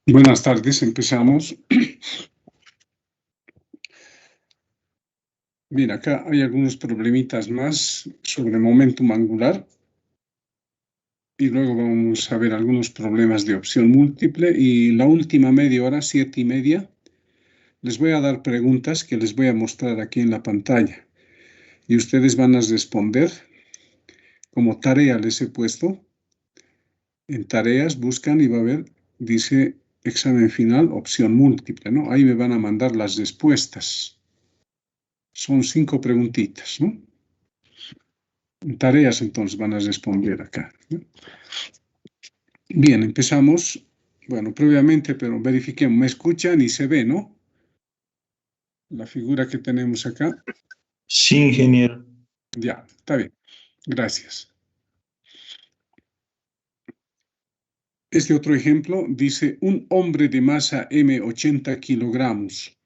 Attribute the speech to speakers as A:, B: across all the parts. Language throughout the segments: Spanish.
A: Buenas tardes, empezamos. Bien, acá hay algunos problemitas más sobre momentum angular y luego vamos a ver algunos problemas de opción múltiple y la última media hora, 7:30, les voy a dar preguntas que les voy a mostrar aquí en la pantalla y ustedes van a responder. Como tarea les he puesto, en tareas buscan y va a ver, dice examen final, opción múltiple, ¿no? Ahí me van a mandar las respuestas. Son 5 preguntitas, ¿no? Tareas entonces van a responder acá. Bien, empezamos. Bueno, previamente, pero verifiquemos, me escuchan y se ve, ¿no? La figura que tenemos acá.
B: Sí, ingeniero.
A: Ya, está bien. Gracias. Este otro ejemplo dice, un hombre de masa M, 80 kilogramos,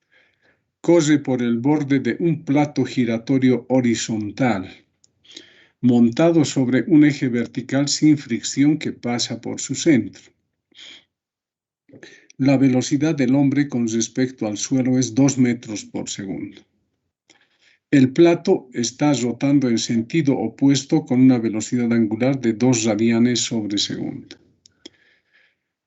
A: corre por el borde de un plato giratorio horizontal, montado sobre un eje vertical sin fricción que pasa por su centro. La velocidad del hombre con respecto al suelo es 2 metros por segundo. El plato está rotando en sentido opuesto con una velocidad angular de 2 radianes sobre segundo.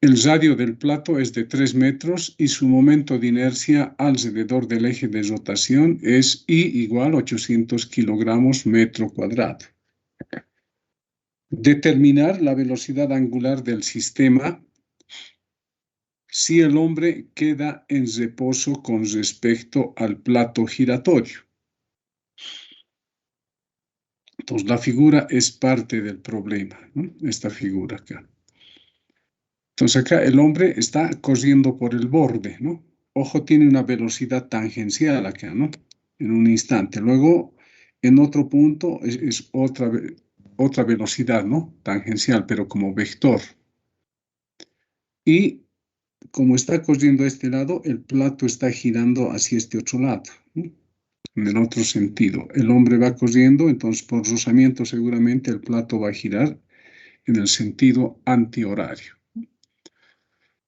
A: El radio del plato es de 3 metros y su momento de inercia alrededor del eje de rotación es I igual 800 kilogramos metro cuadrado. Determinar la velocidad angular del sistema si el hombre queda en reposo con respecto al plato giratorio. Entonces, la figura es parte del problema, ¿no? Esta figura acá. Entonces, acá el hombre está corriendo por el borde, ¿no? Ojo, tiene una velocidad tangencial acá, ¿no? En un instante. Luego, en otro punto, es otra velocidad, ¿no? Tangencial, pero como vector. Y como está corriendo a este lado, el plato está girando hacia este otro lado, ¿no? En el otro sentido. El hombre va corriendo, entonces por rozamiento seguramente el plato va a girar en el sentido antihorario.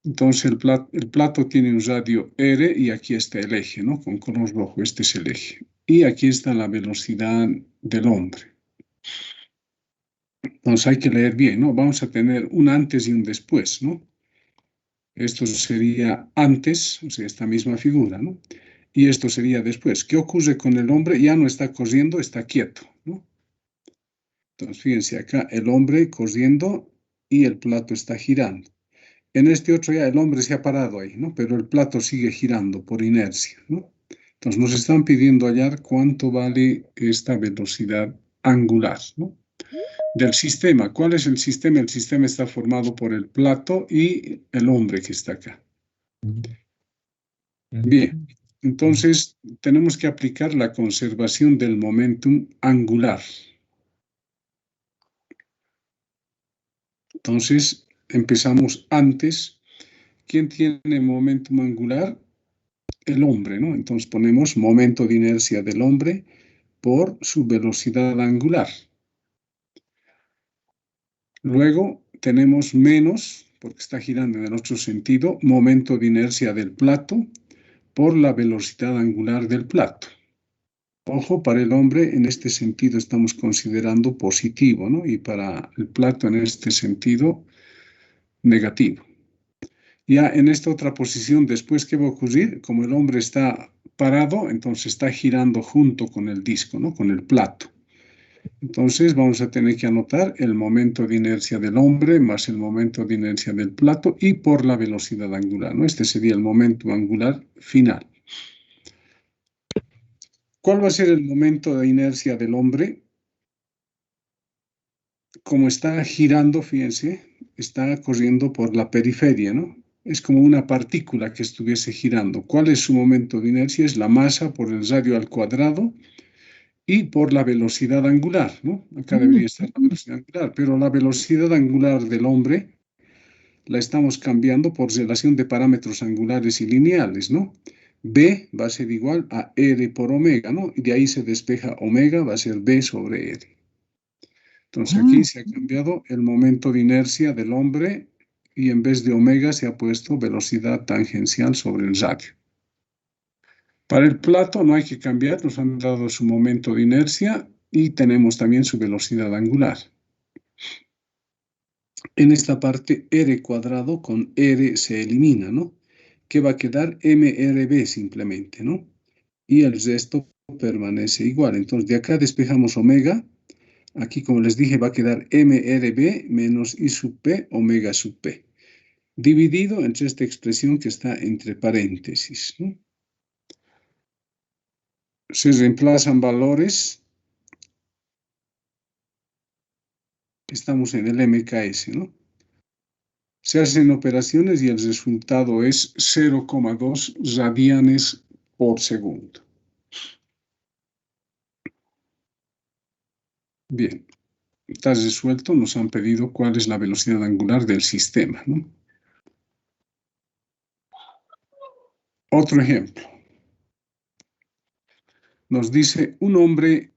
A: Entonces el plato tiene un radio R y aquí está el eje, ¿no? Con color rojo, este es el eje. Y aquí está la velocidad del hombre. Entonces hay que leer bien, ¿no? Vamos a tener un antes y un después, ¿no? Esto sería antes, o sea, esta misma figura, ¿no? Y esto sería después. ¿Qué ocurre con el hombre? Ya no está corriendo, está quieto, ¿no? Entonces, fíjense acá, el hombre corriendo y el plato está girando. En este otro ya el hombre se ha parado ahí, ¿no? Pero el plato sigue girando por inercia, ¿no? Entonces, nos están pidiendo hallar cuánto vale esta velocidad angular, ¿no? Del sistema. ¿Cuál es el sistema? El sistema está formado por el plato y el hombre que está acá. Bien, entonces tenemos que aplicar la conservación del momentum angular. Entonces, empezamos antes. ¿Quién tiene momentum angular? El hombre, ¿no? Entonces ponemos momento de inercia del hombre por su velocidad angular. Luego tenemos menos, porque está girando en el otro sentido, momento de inercia del plato por la velocidad angular del plato. Ojo, para el hombre en este sentido estamos considerando positivo, ¿no? Y para el plato en este sentido negativo. Ya en esta otra posición, después, ¿qué va a ocurrir? Como el hombre está parado, entonces está girando junto con el disco, ¿no? Con el plato. Entonces vamos a tener que anotar el momento de inercia del hombre más el momento de inercia del plato y por la velocidad angular, ¿no? Este sería el momento angular final. ¿Cuál va a ser el momento de inercia del hombre? Como está girando, fíjense, está corriendo por la periferia, ¿no? Es como una partícula que estuviese girando. ¿Cuál es su momento de inercia? Es la masa por el radio al cuadrado y por la velocidad angular, ¿no? Acá debería estar la velocidad angular, pero la velocidad angular del hombre la estamos cambiando por relación de parámetros angulares y lineales, ¿no? B va a ser igual a R por omega, ¿no? Y de ahí se despeja omega, va a ser B sobre R. Entonces aquí se ha cambiado el momento de inercia del hombre y en vez de omega se ha puesto velocidad tangencial sobre el radio. Para el plato no hay que cambiar, nos han dado su momento de inercia y tenemos también su velocidad angular. En esta parte r cuadrado con r se elimina, ¿no? Que va a quedar mrb simplemente, ¿no? Y el resto permanece igual. Entonces de acá despejamos omega. Aquí, como les dije, va a quedar mrb menos i sub p omega sub p, dividido entre esta expresión que está entre paréntesis, ¿no? Se reemplazan valores. Estamos en el MKS, ¿no? Se hacen operaciones y el resultado es 0,2 radianes por segundo. Bien, está resuelto. Nos han pedido cuál es la velocidad angular del sistema, ¿no? Otro ejemplo. Nos dice un hombre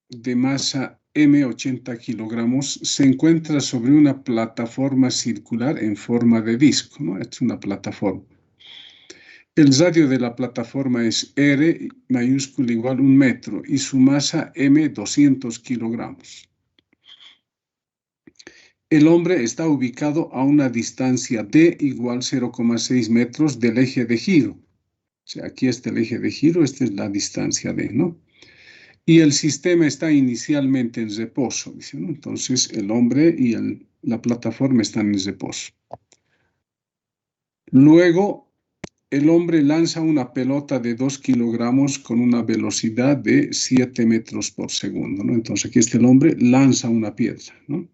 A: de masa M, 80 kilogramos, se encuentra sobre una plataforma circular en forma de disco, ¿no? Es una plataforma. El radio de la plataforma es R mayúscula igual 1 metro y su masa M, 200 kilogramos. El hombre está ubicado a una distancia D igual 0,6 metros del eje de giro. O sea, aquí está el eje de giro, esta es la distancia D, ¿no? Y el sistema está inicialmente en reposo, dice, ¿no? Entonces, el hombre y la plataforma están en reposo. Luego, el hombre lanza una pelota de 2 kilogramos con una velocidad de 7 metros por segundo, ¿no? Entonces, aquí está el hombre, lanza una piedra, ¿no?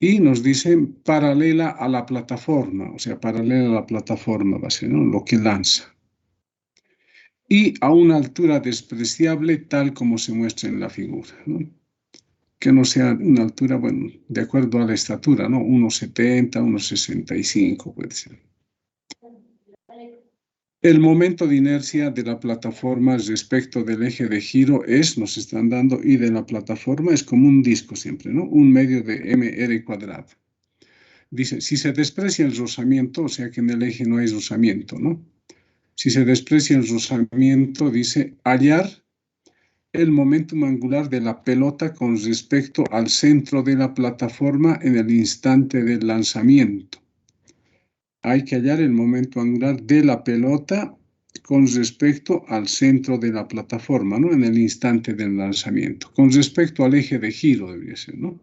A: Y nos dicen paralela a la plataforma, o sea, paralela a la plataforma va a ser, ¿no? Lo que lanza. Y a una altura despreciable tal como se muestra en la figura, ¿no? Que no sea una altura, bueno, de acuerdo a la estatura, ¿no? 1,70, 1,65 puede ser. El momento de inercia de la plataforma respecto del eje de giro es, nos están dando, y de la plataforma es como un disco siempre, ¿no? Un medio de mr cuadrado. Dice, si se desprecia el rozamiento, o sea que en el eje no hay rozamiento, ¿no? Si se desprecia el rozamiento, dice, hallar el momentum angular de la pelota con respecto al centro de la plataforma en el instante del lanzamiento. Hay que hallar el momento angular de la pelota con respecto al centro de la plataforma, ¿no? En el instante del lanzamiento. Con respecto al eje de giro debería ser, ¿no?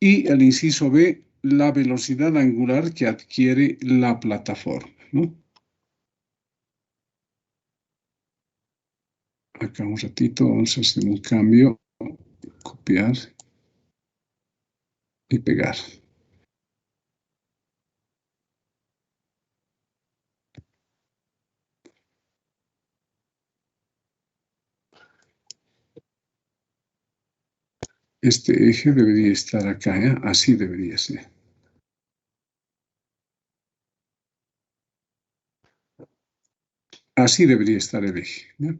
A: Y el inciso B, la velocidad angular que adquiere la plataforma, ¿no? Acá un ratito vamos a hacer un cambio, copiar y pegar. Este eje debería estar acá, ¿eh? Así debería ser. Así debería estar el eje, ¿no?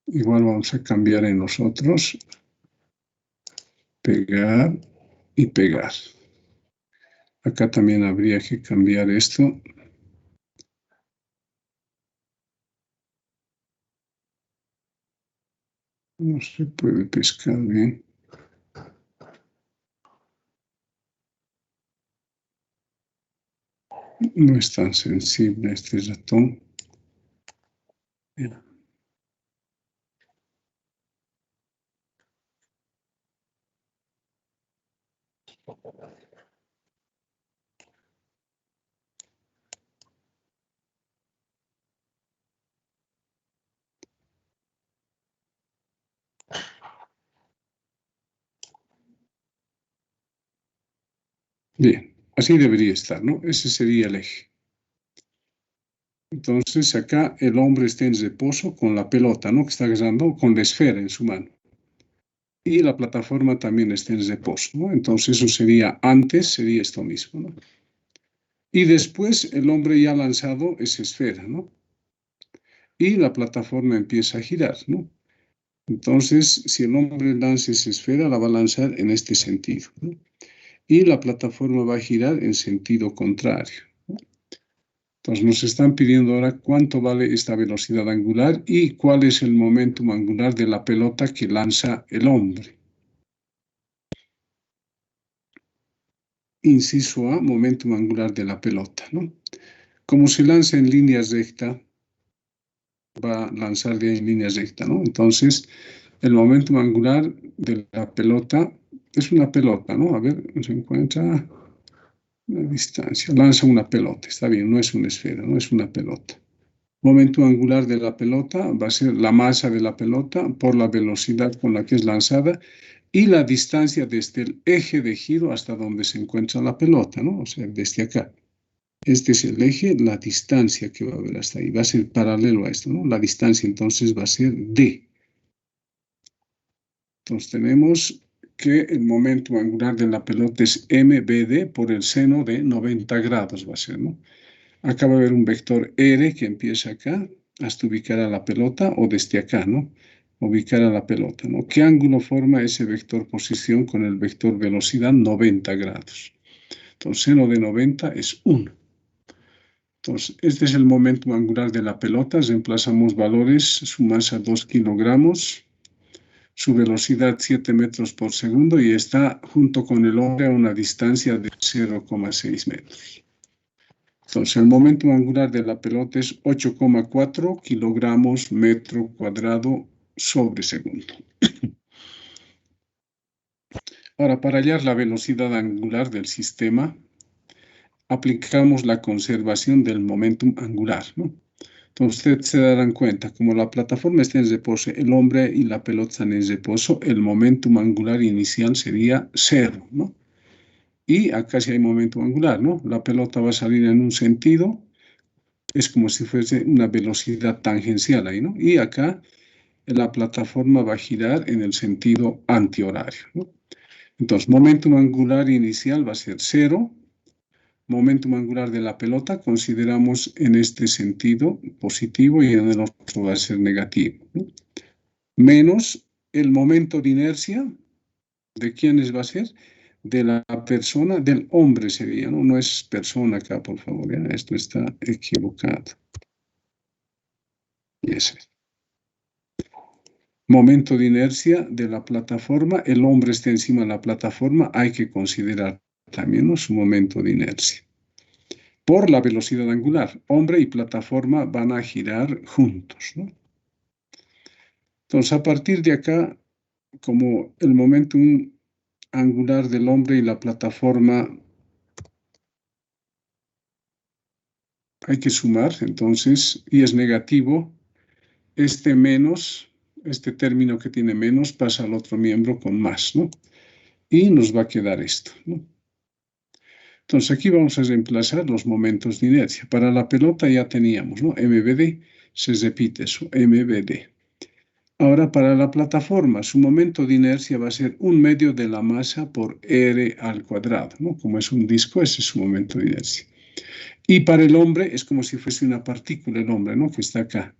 A: Igual vamos a cambiar en los otros. Pegar y pegar. Acá también habría que cambiar esto. No se puede pescar bien. No es tan sensible este ratón. Bien. Bien, así debería estar, ¿no? Ese sería el eje. Entonces acá el hombre está en reposo con la pelota, ¿no? Que está agarrando con la esfera en su mano. Y la plataforma también está en reposo, ¿no? Entonces eso sería antes, sería esto mismo, ¿no? Y después el hombre ya ha lanzado esa esfera, ¿no? Y la plataforma empieza a girar, ¿no? Entonces, si el hombre lanza esa esfera, la va a lanzar en este sentido, ¿no? Y la plataforma va a girar en sentido contrario. Entonces nos están pidiendo ahora cuánto vale esta velocidad angular y cuál es el momentum angular de la pelota que lanza el hombre. Inciso A, momentum angular de la pelota, ¿no? Como se lanza en línea recta, va a lanzar de ahí en línea recta, ¿no? Entonces, el momentum angular de la pelota es una pelota, ¿no? A ver, se encuentra la distancia. Lanza una pelota, está bien, no es una esfera, no es una pelota. Momento angular de la pelota va a ser la masa de la pelota por la velocidad con la que es lanzada y la distancia desde el eje de giro hasta donde se encuentra la pelota, ¿no? O sea, desde acá. Este es el eje, la distancia que va a haber hasta ahí. Va a ser paralelo a esto, ¿no? La distancia entonces va a ser D. Entonces tenemos que el momento angular de la pelota es MBD por el seno de 90 grados va a ser, ¿no? Acá va a haber un vector R que empieza acá hasta ubicar a la pelota o desde acá, ¿no? Ubicar a la pelota, ¿no? ¿Qué ángulo forma ese vector posición con el vector velocidad? 90 grados. Entonces, seno de 90 es 1. Entonces, este es el momento angular de la pelota. Reemplazamos valores, su masa 2 kilogramos, su velocidad 7 metros por segundo y está junto con el hombre a una distancia de 0,6 metros. Entonces, el momento angular de la pelota es 8,4 kilogramos metro cuadrado sobre segundo. Ahora, para hallar la velocidad angular del sistema, aplicamos la conservación del momentum angular, ¿no? Entonces, ustedes se darán cuenta, como la plataforma está en reposo, el hombre y la pelota están en reposo, el momentum angular inicial sería 0, ¿no? Y acá sí hay momentum angular, ¿no? La pelota va a salir en un sentido, es como si fuese una velocidad tangencial ahí, ¿no? Y acá la plataforma va a girar en el sentido antihorario, ¿no? Entonces, momentum angular inicial va a ser 0. Momentum angular de la pelota consideramos en este sentido positivo y en el otro va a ser negativo, ¿no? Menos el momento de inercia, ¿de quiénes va a ser? De la persona, del hombre sería, ¿no? No es persona acá, por favor, ¿ya? Esto está equivocado. Y ese es. Momento de inercia de la plataforma, el hombre está encima de la plataforma, hay que considerar también, ¿no?, su momento de inercia. Por la velocidad angular, hombre y plataforma van a girar juntos, ¿no? Entonces, a partir de acá, como el momento angular del hombre y la plataforma hay que sumar, entonces, y es negativo, este menos, este término que tiene menos pasa al otro miembro con más, ¿no? Y nos va a quedar esto, ¿no? Entonces aquí vamos a reemplazar los momentos de inercia. Para la pelota ya teníamos, ¿no? MBD, se repite eso, MBD. Ahora para la plataforma, su momento de inercia va a ser 1/2 de la masa por R al cuadrado, ¿no? Como es un disco, ese es su momento de inercia. Y para el hombre es como si fuese una partícula el hombre, ¿no? Que está acá.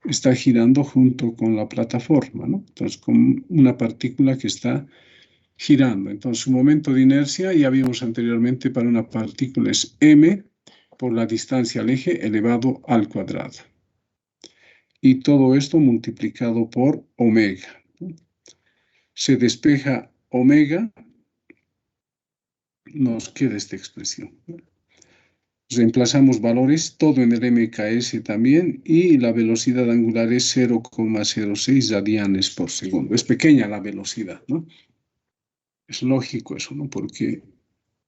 A: Está girando junto con la plataforma, ¿no? Entonces, como una partícula que está girando. Entonces, su momento de inercia, ya vimos anteriormente, para una partícula es m por la distancia al eje elevado al cuadrado. Y todo esto multiplicado por omega. Se despeja omega, nos queda esta expresión. Reemplazamos valores, todo en el MKS también, y la velocidad angular es 0,06 radianes por segundo. Es pequeña la velocidad, ¿no? Es lógico eso, ¿no? Porque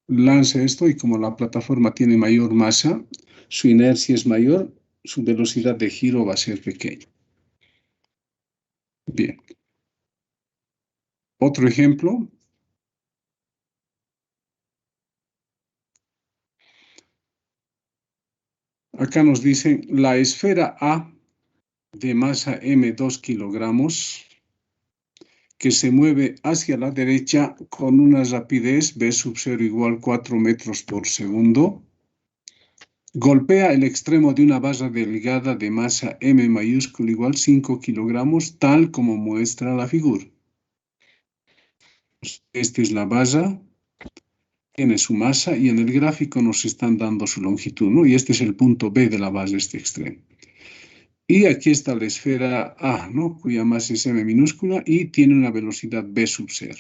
A: lanza esto y como la plataforma tiene mayor masa, su inercia es mayor, su velocidad de giro va a ser pequeña. Bien. Otro ejemplo. Acá nos dicen la esfera A de masa M 2 kilogramos que se mueve hacia la derecha con una rapidez V sub 0 igual 4 metros por segundo. Golpea el extremo de una barra delgada de masa M mayúscula igual 5 kilogramos, tal como muestra la figura. Esta es la barra, tiene su masa y en el gráfico nos están dando su longitud, ¿no? Y este es el punto B de la barra, este extremo. Y aquí está la esfera A, ¿no? Cuya masa es M minúscula y tiene una velocidad V sub 0.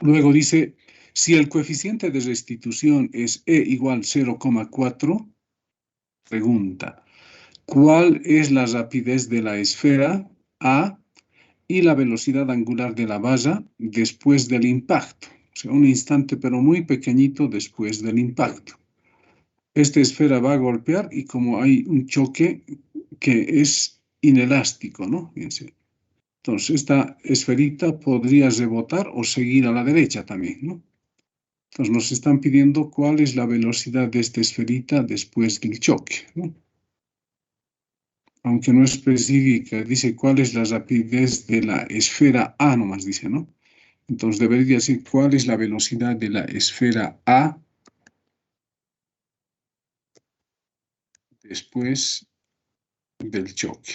A: Luego dice, si el coeficiente de restitución es E igual 0,4, pregunta, ¿cuál es la rapidez de la esfera A y la velocidad angular de la barra después del impacto? O sea, un instante pero muy pequeñito después del impacto. Esta esfera va a golpear y como hay un choque que es inelástico, ¿no? Fíjense. Entonces, esta esferita podría rebotar o seguir a la derecha también, ¿no? Entonces, nos están pidiendo cuál es la velocidad de esta esferita después del choque, ¿no? Aunque no especifica, dice cuál es la rapidez de la esfera A, nomás dice, ¿no? Entonces, debería decir cuál es la velocidad de la esfera A después del choque.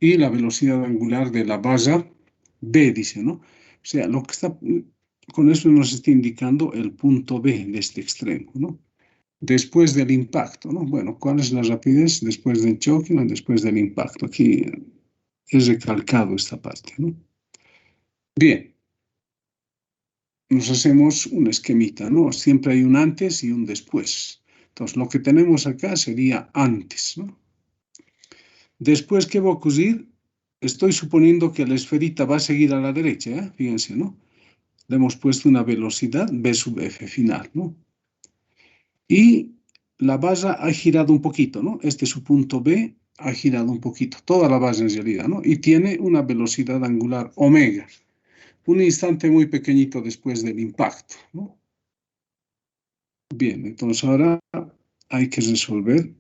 A: Y la velocidad angular de la barra B, dice, ¿no? O sea, lo que está, con eso nos está indicando el punto B de este extremo, ¿no? Después del impacto, ¿no? Bueno, ¿cuál es la rapidez después del choque o después del impacto? Aquí he recalcado esta parte, ¿no? Bien, nos hacemos un esquemita, ¿no? Siempre hay un antes y un después. Entonces, lo que tenemos acá sería antes, ¿no? Después, ¿qué va a ocurrir? Estoy suponiendo que la esferita va a seguir a la derecha, ¿eh? Fíjense, ¿no? Le hemos puesto una velocidad V sub F final, ¿no? Y la barra ha girado un poquito, ¿no? Este es su punto B, ha girado un poquito, toda la barra en realidad, ¿no? Y tiene una velocidad angular omega, un instante muy pequeñito después del impacto, ¿no? Bien, entonces ahora hay que resolver.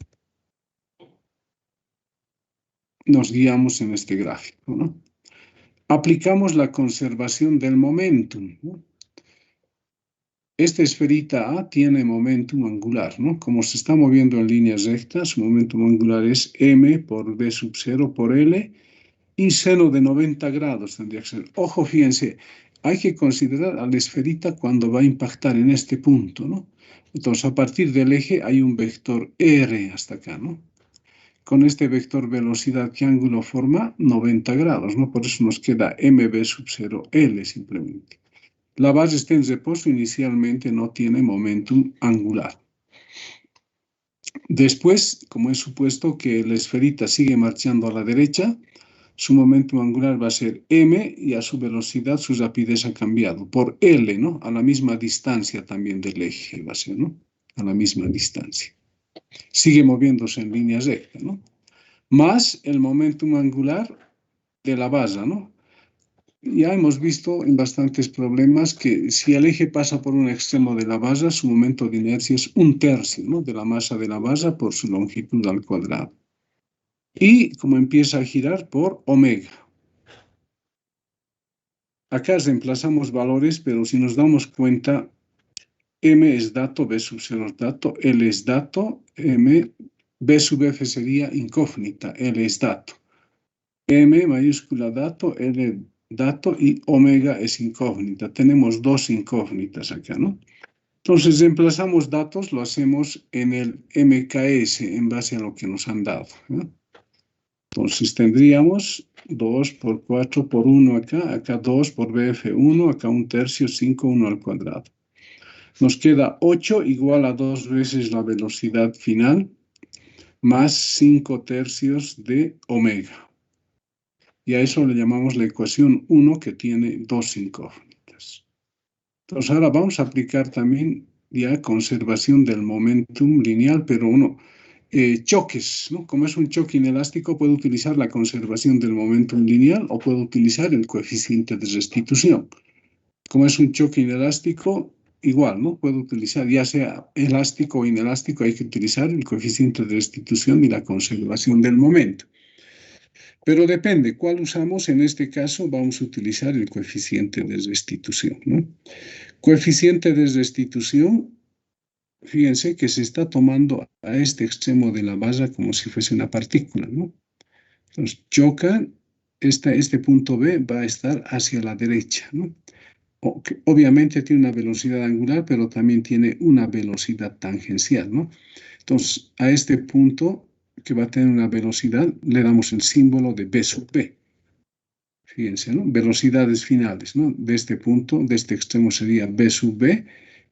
A: Nos guiamos en este gráfico, ¿no? Aplicamos la conservación del momentum, ¿no? Esta esferita A tiene momentum angular, ¿no? Como se está moviendo en líneas rectas, su momentum angular es M por V sub 0 por L y seno de 90 grados tendría que ser. Ojo, fíjense, hay que considerar a la esferita cuando va a impactar en este punto, ¿no? Entonces, a partir del eje hay un vector R hasta acá, ¿no? Con este vector velocidad, ¿qué ángulo forma? 90 grados, ¿no? Por eso nos queda mv sub 0 L simplemente. La base está en reposo, inicialmente no tiene momentum angular. Después, como es supuesto que la esferita sigue marchando a la derecha, su momentum angular va a ser m y a su velocidad su rapidez ha cambiado por L, ¿no? A la misma distancia también del eje va a ser, ¿no? A la misma distancia. Sigue moviéndose en línea recta, ¿no? Más el momentum angular de la base, ¿no? Ya hemos visto en bastantes problemas que si el eje pasa por un extremo de la base, su momento de inercia es 1/3, ¿no? De la masa de la base por su longitud al cuadrado. Y como empieza a girar por omega. Acá reemplazamos valores, pero si nos damos cuenta, m es dato, b sub 0 es dato, l es dato, b sub f sería incógnita, l es dato. M mayúscula dato, L dato y omega es incógnita. Tenemos dos incógnitas acá, ¿no? Entonces reemplazamos datos, lo hacemos en el MKS en base a lo que nos han dado, ¿no? Entonces tendríamos 2 por 4 por 1 acá, acá 2 por BF1, acá 1/3, 5, 1 al cuadrado. Nos queda 8 igual a 2 veces la velocidad final más 5/3 de omega. Y a eso le llamamos la ecuación 1 que tiene dos incógnitas. Entonces ahora vamos a aplicar también ya conservación del momentum lineal, pero choques, ¿no? Como es un choque inelástico, puedo utilizar la conservación del momentum lineal o puedo utilizar el coeficiente de restitución. Como es un choque inelástico, igual, ¿no? Puedo utilizar, ya sea elástico o inelástico, hay que utilizar el coeficiente de restitución y la conservación del momento. Pero depende, ¿cuál usamos? En este caso vamos a utilizar el coeficiente de restitución, ¿no? Coeficiente de restitución, fíjense que se está tomando a este extremo de la barra como si fuese una partícula, ¿no? Entonces, chocan, este punto B va a estar hacia la derecha, ¿no? Obviamente tiene una velocidad angular, pero también tiene una velocidad tangencial, ¿no? Entonces, a este punto que va a tener una velocidad, le damos el símbolo de B sub B. Fíjense, ¿no? Velocidades finales, ¿no? De este punto, de este extremo sería B sub B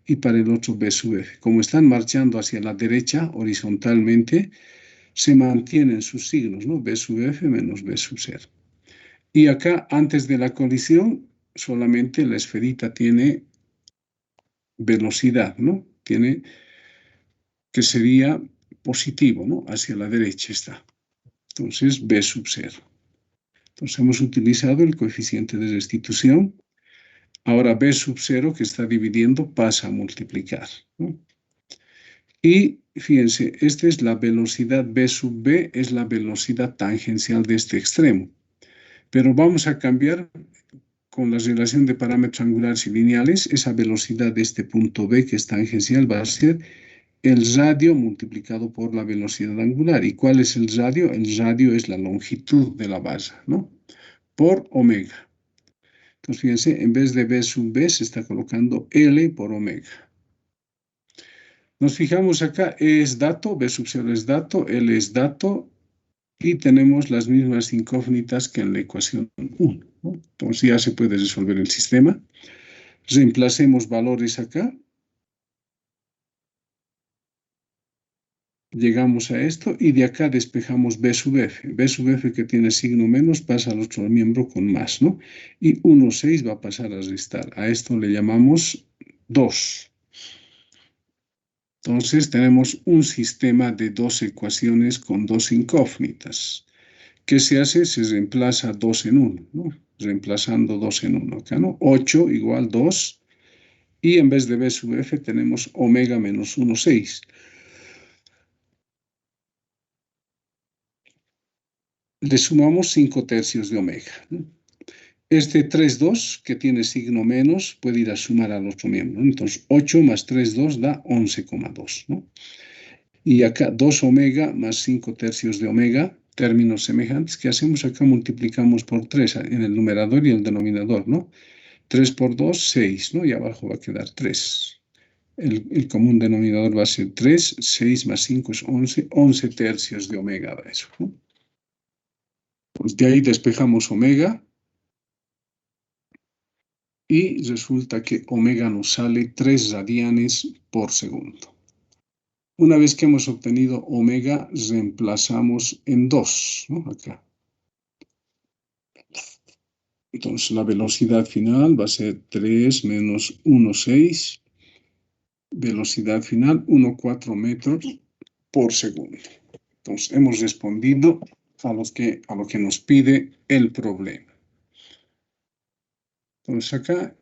A: y para el otro B sub F. Como están marchando hacia la derecha horizontalmente, se mantienen sus signos, ¿no? B sub F menos B sub 0. Y acá, antes de la colisión, solamente la esferita tiene velocidad, ¿no? Tiene que sería positivo, ¿no? Hacia la derecha está. Entonces, B sub 0. Entonces, hemos utilizado el coeficiente de restitución. Ahora, B sub 0, que está dividiendo, pasa a multiplicar, ¿no? Y fíjense, esta es la velocidad B sub B, es la velocidad tangencial de este extremo. Pero vamos a cambiar con la relación de parámetros angulares y lineales, esa velocidad de este punto B, que es tangencial, va a ser el radio multiplicado por la velocidad angular. ¿Y cuál es el radio? El radio es la longitud de la barra, ¿no? Por omega. Entonces, fíjense, en vez de B sub B se está colocando L por omega. Nos fijamos acá, E es dato, B sub 0 es dato, L es dato, y tenemos las mismas incógnitas que en la ecuación 1, ¿no? Entonces ya se puede resolver el sistema. Reemplacemos valores acá. Llegamos a esto y de acá despejamos B sub F. B sub F, que tiene signo menos, pasa al otro miembro con más, ¿no? Y 1, 6 va a pasar a restar. A esto le llamamos 2. Entonces tenemos un sistema de dos ecuaciones con dos incógnitas. ¿Qué se hace? Se reemplaza 2 en 1, ¿no? Reemplazando 2 en 1 acá, ¿no? 8 igual 2. Y en vez de B sub F tenemos omega menos 1, 6. Le sumamos 5 tercios de omega, ¿no? Este 3, 2, que tiene signo menos, puede ir a sumar al otro miembro, ¿no? Entonces, 8 más 3, 2 da 11,2, ¿no? Y acá 2 omega más 5 tercios de omega, términos semejantes, que hacemos acá, multiplicamos por 3 en el numerador y el denominador, ¿no? 3 por 2, 6, ¿no? Y abajo va a quedar 3. El común denominador va a ser 3, 6 más 5 es 11, 11 tercios de omega da eso, ¿no? Pues de ahí despejamos omega y resulta que omega nos sale 3 radianes por segundo. Una vez que hemos obtenido omega, reemplazamos en 2, ¿no? Acá. Entonces la velocidad final va a ser 3 menos 1,6. Velocidad final 1,4 metros por segundo. Entonces hemos respondido a lo que nos pide el problema. Entonces acá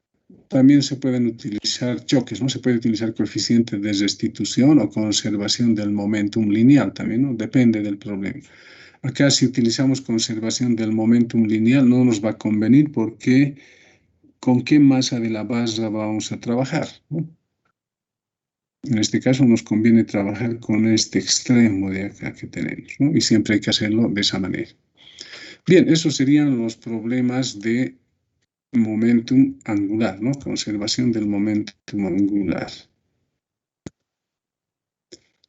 A: también se pueden utilizar choques, ¿no? Se puede utilizar coeficiente de restitución o conservación del momentum lineal también, ¿no? Depende del problema. Acá si utilizamos conservación del momentum lineal no nos va a convenir porque ¿con qué masa de la barra vamos a trabajar, ¿no? En este caso nos conviene trabajar con este extremo de acá que tenemos, ¿no? Y siempre hay que hacerlo de esa manera. Bien, esos serían los problemas de momentum angular, ¿no? Conservación del momentum angular.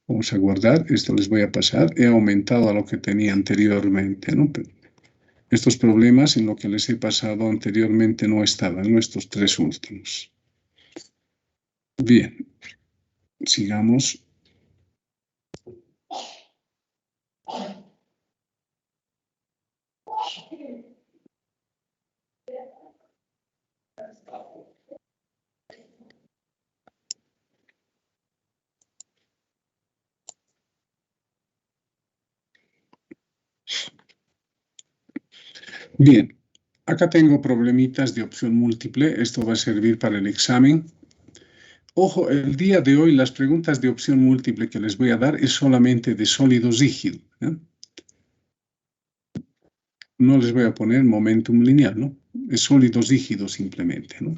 A: Vamos a guardar, esto les voy a pasar. He aumentado a lo que tenía anteriormente, ¿no? Estos problemas en lo que les he pasado anteriormente no estaban, ¿no? Estos tres últimos. Bien, sigamos. Bien, acá tengo problemitas de opción múltiple. Esto va a servir para el examen. Ojo, el día de hoy las preguntas de opción múltiple que les voy a dar es solamente de sólido rígido, ¿eh? No les voy a poner momentum lineal, ¿no? Es sólido rígido simplemente, ¿no?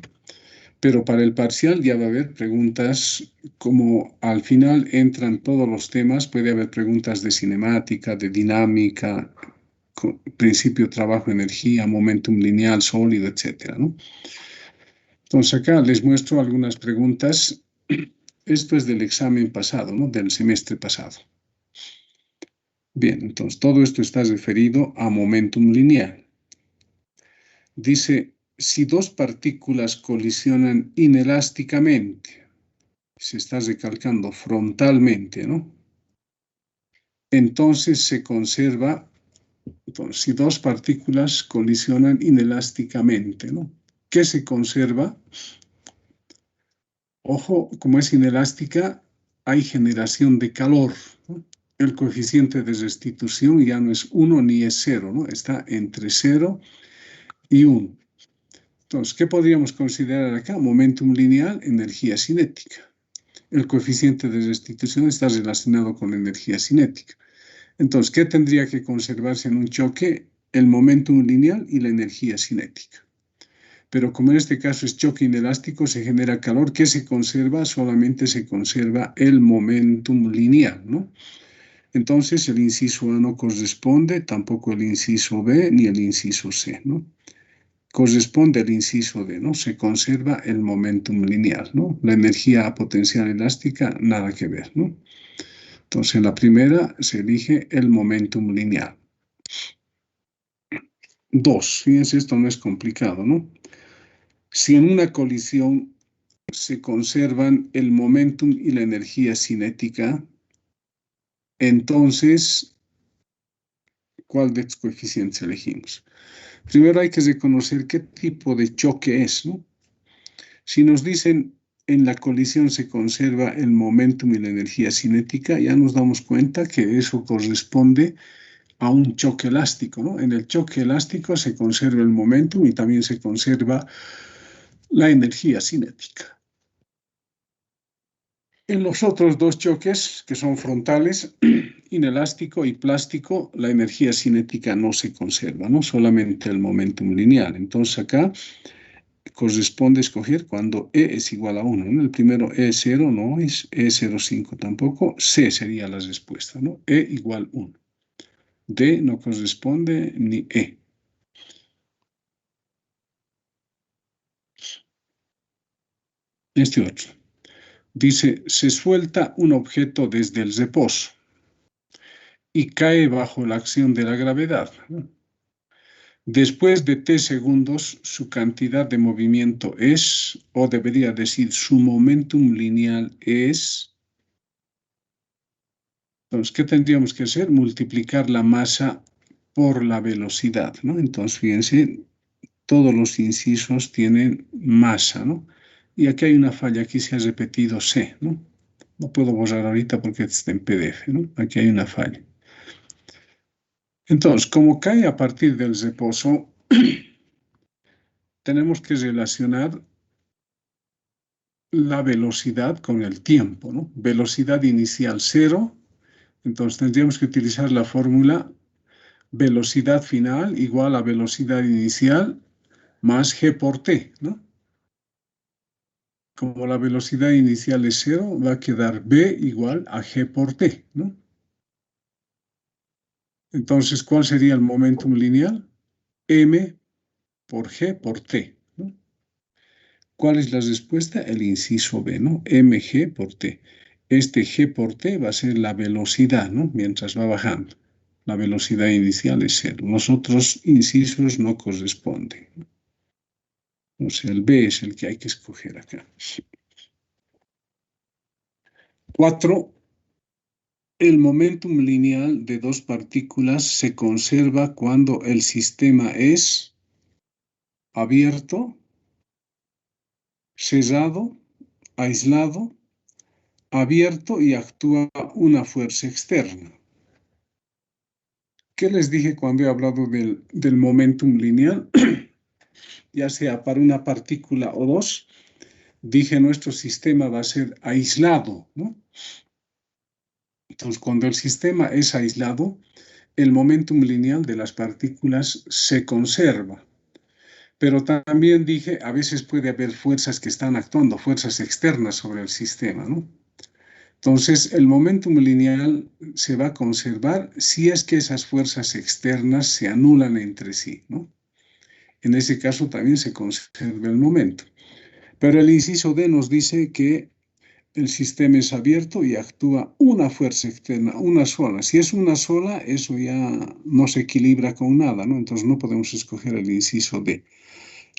A: Pero para el parcial ya va a haber preguntas, como al final entran todos los temas, puede haber preguntas de cinemática, de dinámica, principio, trabajo, energía, momentum lineal, sólido, etcétera, ¿no? Entonces acá les muestro algunas preguntas. Esto es del examen pasado, ¿no? Del semestre pasado. Bien, entonces todo esto está referido a momentum lineal. Dice, si dos partículas colisionan inelásticamente, se está recalcando frontalmente, ¿no? Entonces se conserva, entonces, si dos partículas colisionan inelásticamente, ¿no? ¿Qué se conserva? Ojo, como es inelástica, hay generación de calor, ¿no? El coeficiente de restitución ya no es 1 ni es 0, ¿no? Está entre 0 y 1. Entonces, ¿qué podríamos considerar acá? Momentum lineal, energía cinética. El coeficiente de restitución está relacionado con la energía cinética. Entonces, ¿qué tendría que conservarse en un choque? El momentum lineal y la energía cinética. Pero como en este caso es choque inelástico, se genera calor. ¿Qué se conserva? Solamente se conserva el momentum lineal, ¿no? Entonces, el inciso A no corresponde, tampoco el inciso B ni el inciso C, ¿no? Corresponde al inciso D, ¿no? Se conserva el momentum lineal, ¿no? La energía potencial elástica, nada que ver, ¿no? Entonces, en la primera se elige el momentum lineal. 2, fíjense, esto no es complicado, ¿no? Si en una colisión se conservan el momentum y la energía cinética, entonces, ¿cuál de estos coeficientes elegimos? Primero hay que reconocer qué tipo de choque es, ¿no? Si nos dicen en la colisión se conserva el momentum y la energía cinética, ya nos damos cuenta que eso corresponde a un choque elástico, ¿no? En el choque elástico se conserva el momentum y también se conserva la energía cinética. En los otros dos choques, que son frontales, inelástico y plástico, la energía cinética no se conserva, ¿no? Solamente el momentum lineal. Entonces acá corresponde escoger cuando E es igual a 1, ¿no? El primero E0 no es, E05 tampoco, C sería la respuesta, ¿no? E igual 1. D no corresponde ni E. Este otro. Dice, se suelta un objeto desde el reposo y cae bajo la acción de la gravedad. Después de t segundos, su cantidad de movimiento es, o debería decir, su momentum lineal es. Entonces, ¿qué tendríamos que hacer? Multiplicar la masa por la velocidad, ¿no? Entonces, fíjense, todos los incisos tienen masa, ¿no? Y aquí hay una falla, aquí se ha repetido C, ¿no? No puedo borrar ahorita porque está en PDF, ¿no? Aquí hay una falla. Entonces, como cae a partir del reposo, tenemos que relacionar la velocidad con el tiempo, ¿no? Velocidad inicial 0, entonces tendríamos que utilizar la fórmula velocidad final igual a velocidad inicial más g por t, ¿no? Como la velocidad inicial es 0, va a quedar b igual a g por t, ¿no? Entonces, ¿cuál sería el momentum lineal? M por g por t, ¿no? ¿Cuál es la respuesta? El inciso B, ¿no? mg por t. Este g por t va a ser la velocidad, ¿no? Mientras va bajando. La velocidad inicial es 0. Los otros incisos no corresponden. O sea, el B es el que hay que escoger acá. 4. El momentum lineal de dos partículas se conserva cuando el sistema es abierto, cerrado, aislado, abierto y actúa una fuerza externa. ¿Qué les dije cuando he hablado del momentum lineal? Ya sea para una partícula o dos, dije nuestro sistema va a ser aislado, ¿no? Entonces, cuando el sistema es aislado, el momentum lineal de las partículas se conserva. Pero también dije, a veces puede haber fuerzas que están actuando, fuerzas externas sobre el sistema, ¿no? Entonces, el momentum lineal se va a conservar si es que esas fuerzas externas se anulan entre sí, ¿no? En ese caso también se conserva el momento. Pero el inciso D nos dice que el sistema es abierto y actúa una fuerza externa, una sola. Si es una sola, eso ya no se equilibra con nada, ¿no? Entonces no podemos escoger el inciso D.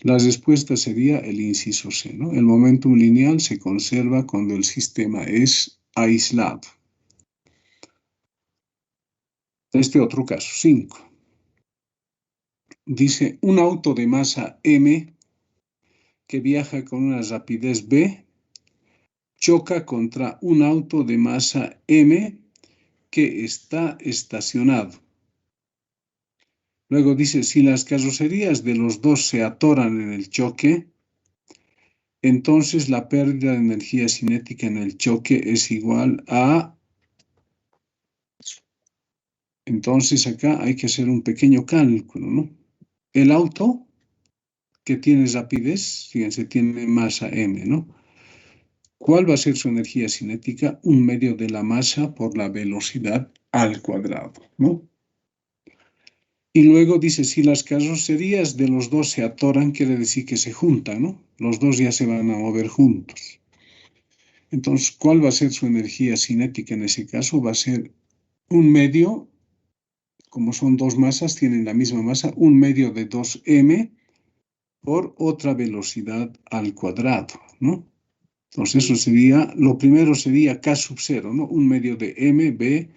A: La respuesta sería el inciso C, ¿no? El momentum lineal se conserva cuando el sistema es aislado. Este otro caso, 5. Dice, un auto de masa M que viaja con una rapidez V choca contra un auto de masa M que está estacionado. Luego dice, si las carrocerías de los dos se atoran en el choque, entonces la pérdida de energía cinética en el choque es igual a... Entonces acá hay que hacer un pequeño cálculo, ¿no? El auto que tiene rapidez, fíjense, tiene masa m, ¿no? ¿Cuál va a ser su energía cinética? 1/2 de la masa por la velocidad al cuadrado, ¿no? Y luego dice, si las carrocerías de los dos se atoran, quiere decir que se juntan, ¿no? Los dos ya se van a mover juntos. Entonces, ¿cuál va a ser su energía cinética en ese caso? Va a ser 1/2, como son dos masas, tienen la misma masa, 1/2 de 2m por otra velocidad al cuadrado, ¿no? Entonces, eso sería, lo primero sería K sub 0, ¿no? 1/2 de mb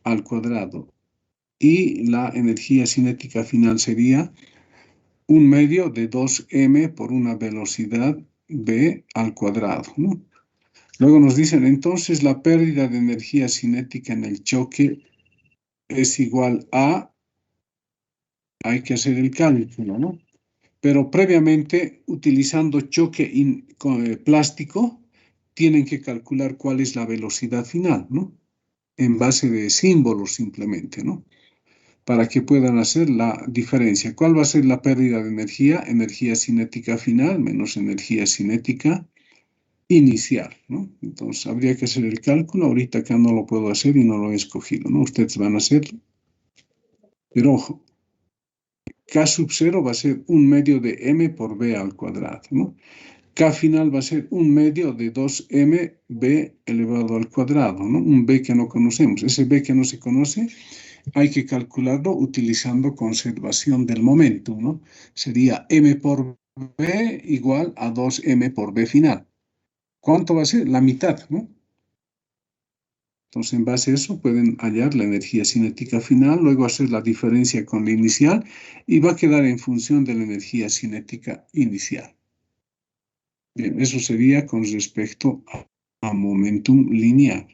A: al cuadrado. Y la energía cinética final sería 1/2 de 2m por una velocidad b al cuadrado, ¿no? Luego nos dicen, entonces la pérdida de energía cinética en el choque es igual a, hay que hacer el cálculo, ¿no? Pero previamente, utilizando choque plástico, tienen que calcular cuál es la velocidad final, ¿no? En base de símbolos simplemente, ¿no? Para que puedan hacer la diferencia. ¿Cuál va a ser la pérdida de energía? Energía cinética final menos energía cinética inicial, ¿no? Entonces, habría que hacer el cálculo. Ahorita acá no lo puedo hacer y no lo he escogido, ¿no? Ustedes van a hacerlo. Pero ojo, K sub 0 va a ser 1/2 de m por b al cuadrado, ¿no? K final va a ser 1/2 de 2mb elevado al cuadrado, ¿no? Un b que no conocemos. Ese b que no se conoce, hay que calcularlo utilizando conservación del momento, ¿no? Sería m por b igual a 2m por b final. ¿Cuánto va a ser? La mitad, ¿no? Entonces, en base a eso, pueden hallar la energía cinética final, luego hacer la diferencia con la inicial y va a quedar en función de la energía cinética inicial. Bien, eso sería con respecto a momentum lineal.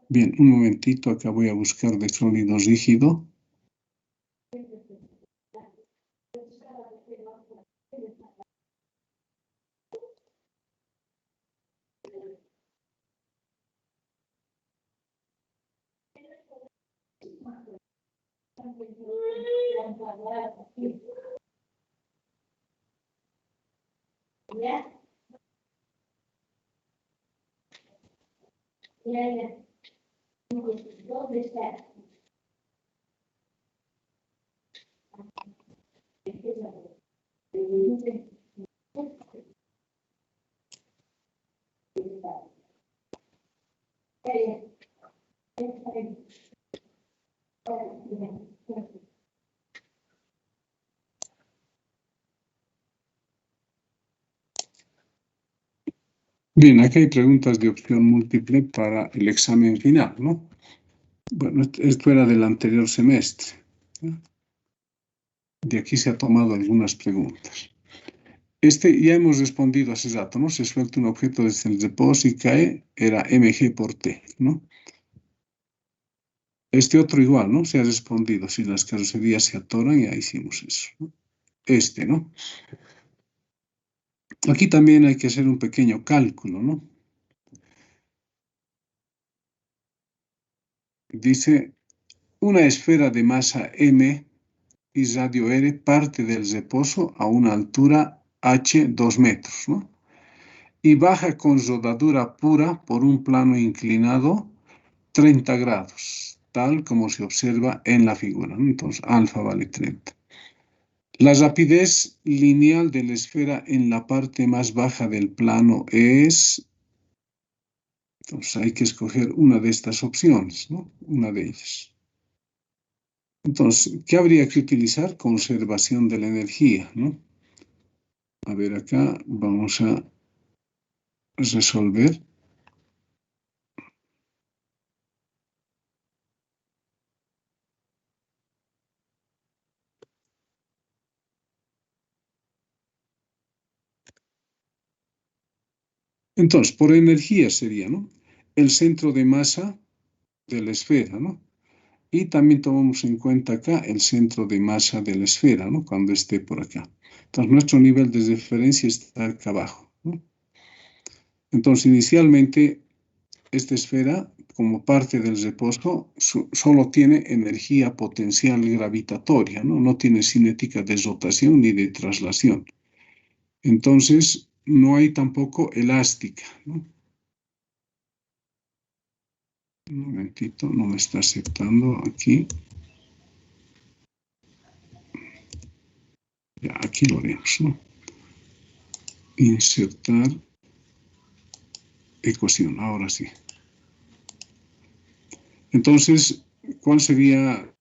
A: Bien, un momentito, acá voy a buscar de sólido rígido. Bien, aquí hay preguntas de opción múltiple para el examen final, ¿no? Bueno, esto era del anterior semestre. De aquí se han tomado algunas preguntas. Ya hemos respondido hace rato, ¿no? Se suelta un objeto desde el reposo y cae, era mg por t, ¿no? Este otro igual, ¿no? Se ha respondido. Si las carrocerías se atoran, ya hicimos eso, ¿no? ¿no? Aquí también hay que hacer un pequeño cálculo, ¿no? dice, una esfera de masa M y radio R parte del reposo a una altura h 2 metros, ¿no? Y baja con rodadura pura por un plano inclinado 30 grados, tal como se observa en la figura, ¿no? Entonces, alfa vale 30. La rapidez lineal de la esfera en la parte más baja del plano es... Entonces hay que escoger una de estas opciones, ¿no? Una de ellas. Entonces, ¿qué habría que utilizar? Conservación de la energía, ¿no? A ver, acá vamos a resolver. Entonces, por energía sería, ¿no? El centro de masa de la esfera, ¿no? Y también tomamos en cuenta acá el centro de masa de la esfera, ¿no? Cuando esté por acá. Entonces, nuestro nivel de referencia está acá abajo, ¿no? Entonces, inicialmente, esta esfera, como parte del reposo, solo tiene energía potencial gravitatoria, ¿no? No tiene cinética de rotación ni de traslación. Entonces, no hay tampoco elástica, ¿no? Un momentito, no me está aceptando aquí. Ya, aquí lo haremos, ¿no? Insertar ecuación, ahora sí. Entonces, ¿cuál sería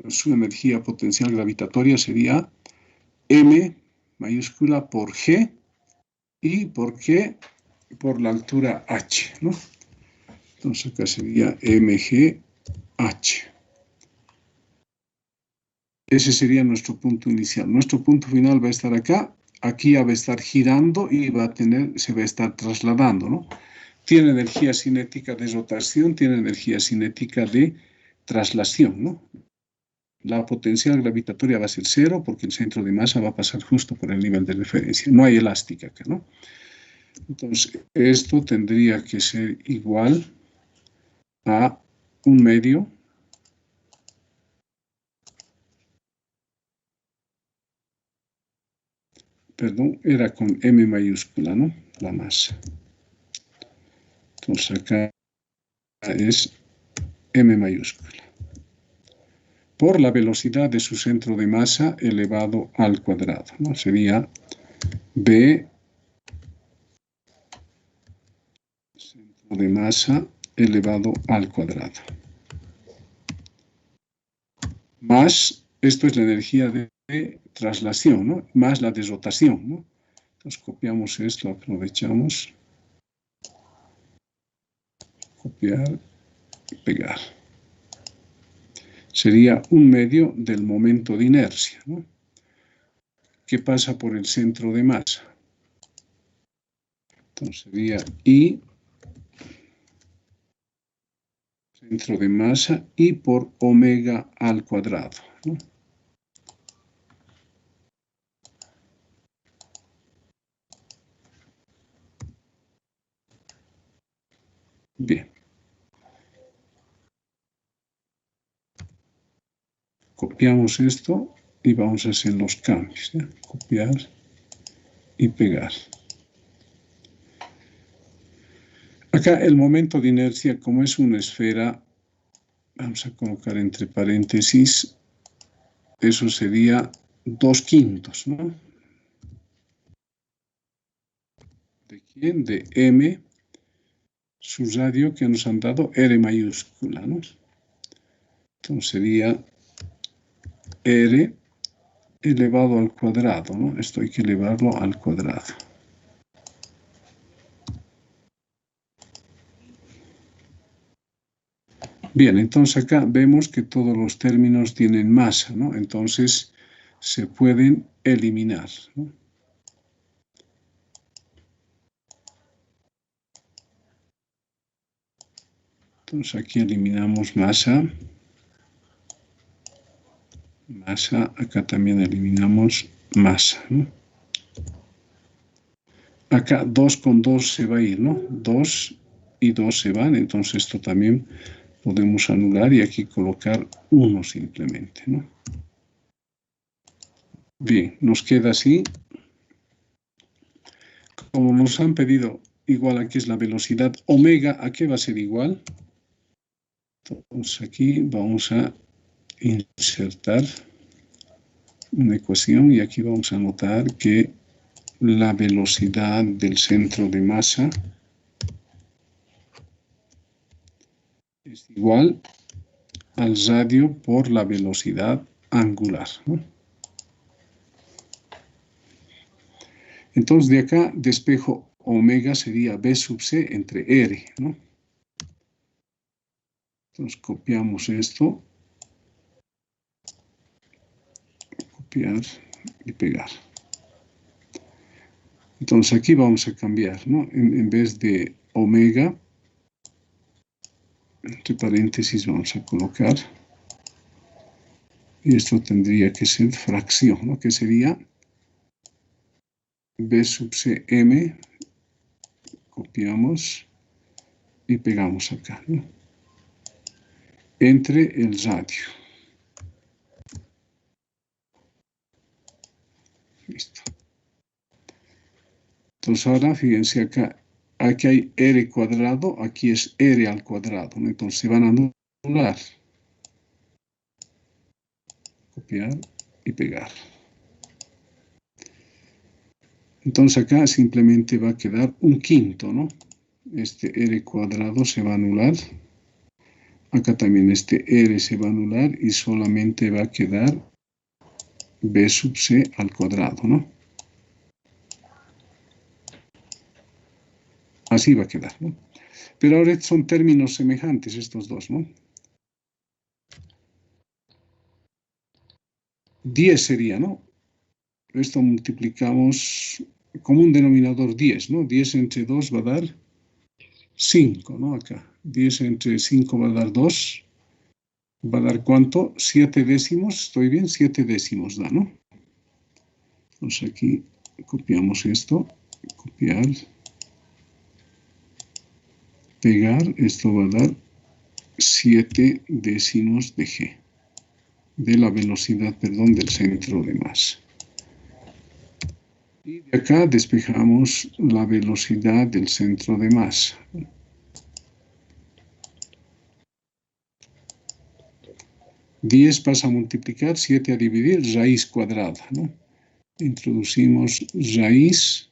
A: su energía potencial gravitatoria? Sería M mayúscula por G y por qué por la altura H, ¿no? Entonces acá sería mgh. Ese sería nuestro punto inicial. Nuestro punto final va a estar acá. Aquí va a estar girando y se va a estar trasladando, ¿no? Tiene energía cinética de rotación, tiene energía cinética de traslación, ¿no? La potencial gravitatoria va a ser cero porque el centro de masa va a pasar justo por el nivel de referencia. No hay elástica acá, ¿no? Entonces, esto tendría que ser igual a un medio perdón, era con M mayúscula, ¿no? La masa. Entonces acá es M mayúscula. Por la velocidad de su centro de masa elevado al cuadrado, ¿no? Sería B centro de masa elevado al cuadrado. Más, esto es la energía de traslación, ¿no? Más la de rotación, ¿no? Entonces copiamos esto, aprovechamos. Copiar, pegar. Sería un medio del momento de inercia, ¿no? Que pasa por el centro de masa. Entonces sería I, centro de masa, I por omega al cuadrado, ¿no? Bien. Copiamos esto y vamos a hacer los cambios, ¿eh? Copiar y pegar. Acá el momento de inercia, como es una esfera, vamos a colocar entre paréntesis, eso sería 2/5, ¿no? ¿De quién? De M, su radio que nos han dado R mayúscula, ¿no? Entonces sería R elevado al cuadrado, ¿no? Esto hay que elevarlo al cuadrado. Bien, entonces acá vemos que todos los términos tienen masa, ¿no? Entonces se pueden eliminar, ¿no? Entonces aquí eliminamos masa. Masa, acá también eliminamos masa, ¿no? Acá 2 con 2 se va a ir, ¿no? 2 y 2 se van, entonces esto también podemos anular y aquí colocar 1 simplemente, ¿no? Bien, nos queda así. Como nos han pedido igual, aquí es la velocidad omega, ¿a qué va a ser igual? Entonces aquí vamos a insertar una ecuación y aquí vamos a notar que la velocidad del centro de masa es igual al radio por la velocidad angular, ¿no? Entonces de acá despejo omega sería B sub C entre R, ¿no? Entonces copiamos esto, copiar y pegar. Entonces aquí vamos a cambiar, ¿no? En vez de omega, entre paréntesis vamos a colocar, y esto tendría que ser fracción, ¿no? Que sería B sub C M, copiamos y pegamos acá, ¿no? Entre el radio. Listo. Entonces ahora fíjense acá, aquí hay R cuadrado, aquí es R al cuadrado, ¿no? Entonces se van a anular. Copiar y pegar. Entonces acá simplemente va a quedar un quinto, ¿no? Este R cuadrado se va a anular. Acá también este R se va a anular y solamente va a quedar B sub C al cuadrado, ¿no? Así va a quedar, ¿no? Pero ahora son términos semejantes estos dos, ¿no? 10 sería, ¿no? Esto multiplicamos como un denominador 10, ¿no? 10 entre 2 va a dar 5, ¿no? Acá. 10 entre 5 va a dar 2. ¿Va a dar cuánto? 7 décimos. ¿Estoy bien? 7 décimos da, ¿no? Entonces aquí copiamos esto. Copiar. Pegar. Esto va a dar 7 décimos de G. De la velocidad, perdón, del centro de masa. Y de acá despejamos la velocidad del centro de masa. 10 pasa a multiplicar, 7 a dividir, raíz cuadrada, ¿no? Introducimos raíz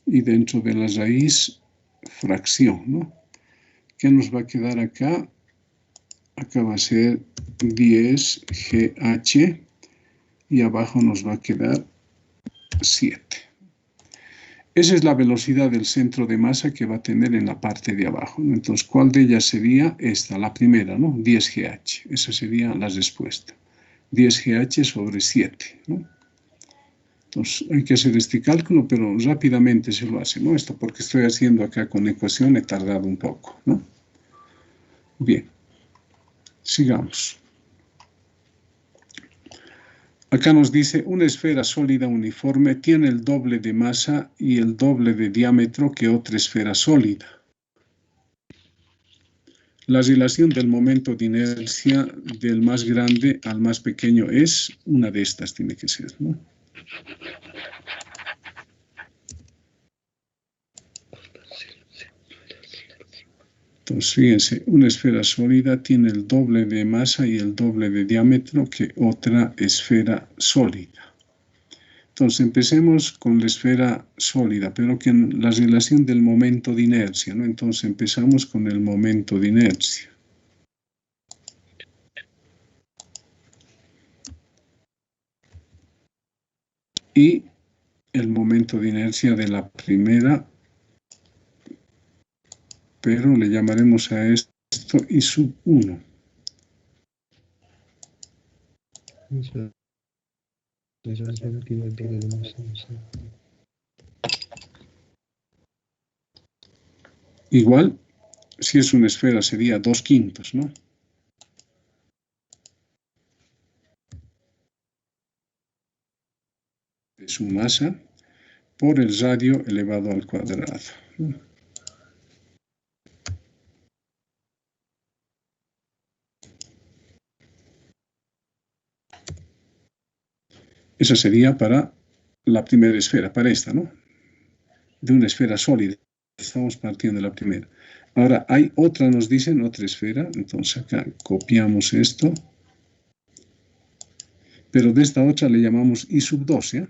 A: y dentro de la raíz fracción, ¿no? ¿Qué nos va a quedar acá? Acá va a ser 10 GH y abajo nos va a quedar 7. Esa es la velocidad del centro de masa que va a tener en la parte de abajo, ¿no? Entonces, ¿cuál de ellas sería esta? La primera, ¿no? 10 GH. Esa sería la respuesta. 10 GH sobre 7, ¿no? Entonces, hay que hacer este cálculo, pero rápidamente se lo hace, ¿no? Esto porque estoy haciendo acá con ecuación, he tardado un poco, ¿no? Bien, sigamos. Acá nos dice, una esfera sólida uniforme tiene el doble de masa y el doble de diámetro que otra esfera sólida. La relación del momento de inercia del más grande al más pequeño es una de estas, tiene que ser, ¿no? Entonces, fíjense, una esfera sólida tiene el doble de masa y el doble de diámetro que otra esfera sólida. Entonces, empecemos con la esfera sólida, pero que en la relación del momento de inercia, ¿no? Entonces, empezamos con el momento de inercia. Y el momento de inercia de la primera, pero le llamaremos a esto I sub 1. Igual, si es una esfera sería 2/5, ¿no? De su masa por el radio elevado al cuadrado, ¿no? Esa sería para la primera esfera, para esta, ¿no? De una esfera sólida. Estamos partiendo de la primera. Ahora, hay otra, nos dicen, otra esfera. Entonces acá copiamos esto. Pero de esta otra le llamamos I sub 2, ¿ya?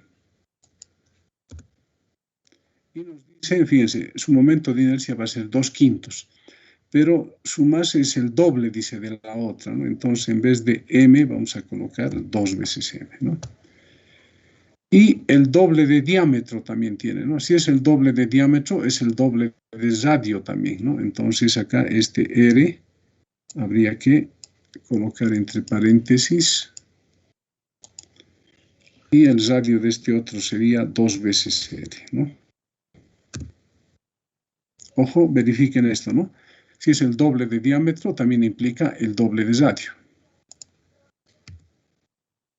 A: Y nos dice, fíjense, su momento de inercia va a ser 2/5. Pero su masa es el doble, dice, de la otra, ¿no? Entonces, en vez de m, vamos a colocar 2 veces m, ¿no? Y el doble de diámetro también tiene, ¿no? Si es el doble de diámetro, es el doble de radio también, ¿no? Entonces, acá este R habría que colocar entre paréntesis. Y el radio de este otro sería 2 veces R, ¿no? Ojo, verifiquen esto, ¿no? Si es el doble de diámetro, también implica el doble de radio.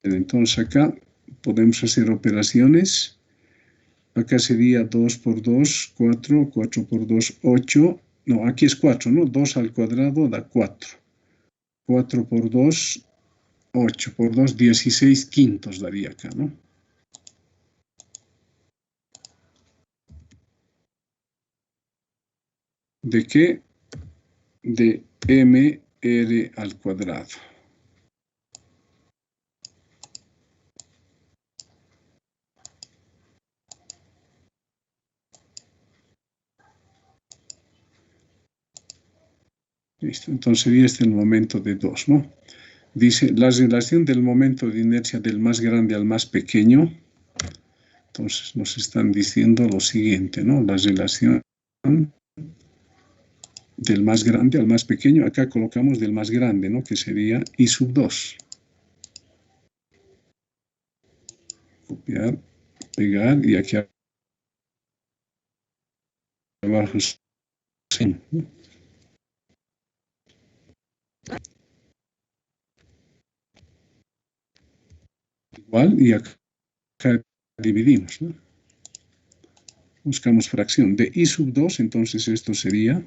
A: Entonces acá podemos hacer operaciones. Acá sería 2 por 2, 4, 4 por 2, 8. No, aquí es 4, ¿no? 2 al cuadrado da 4. 4 por 2, 8 por 2, 16/5 daría acá, ¿no? ¿De qué? De mr al cuadrado. Listo, entonces sería este el momento de 2, ¿no? Dice, la relación del momento de inercia del más grande al más pequeño. Entonces nos están diciendo lo siguiente, ¿no? La relación del más grande al más pequeño. Acá colocamos del más grande, ¿no? Que sería I sub 2. Copiar, pegar, y aquí abajo sí. Igual, y acá dividimos, ¿no? Buscamos fracción de I sub 2, entonces esto sería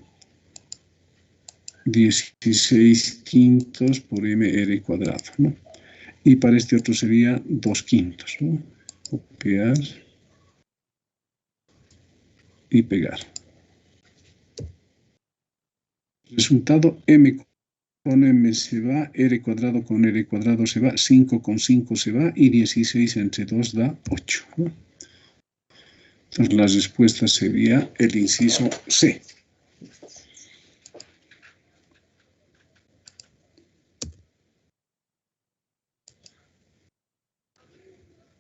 A: 16/5 por mr cuadrado, ¿no? Y para este otro sería 2/5, ¿no? Copiar y pegar. Resultado, m con m se va, r cuadrado con r cuadrado se va, 5 con 5 se va, y 16 entre 2 da 8, ¿no? Entonces la respuesta sería el inciso C.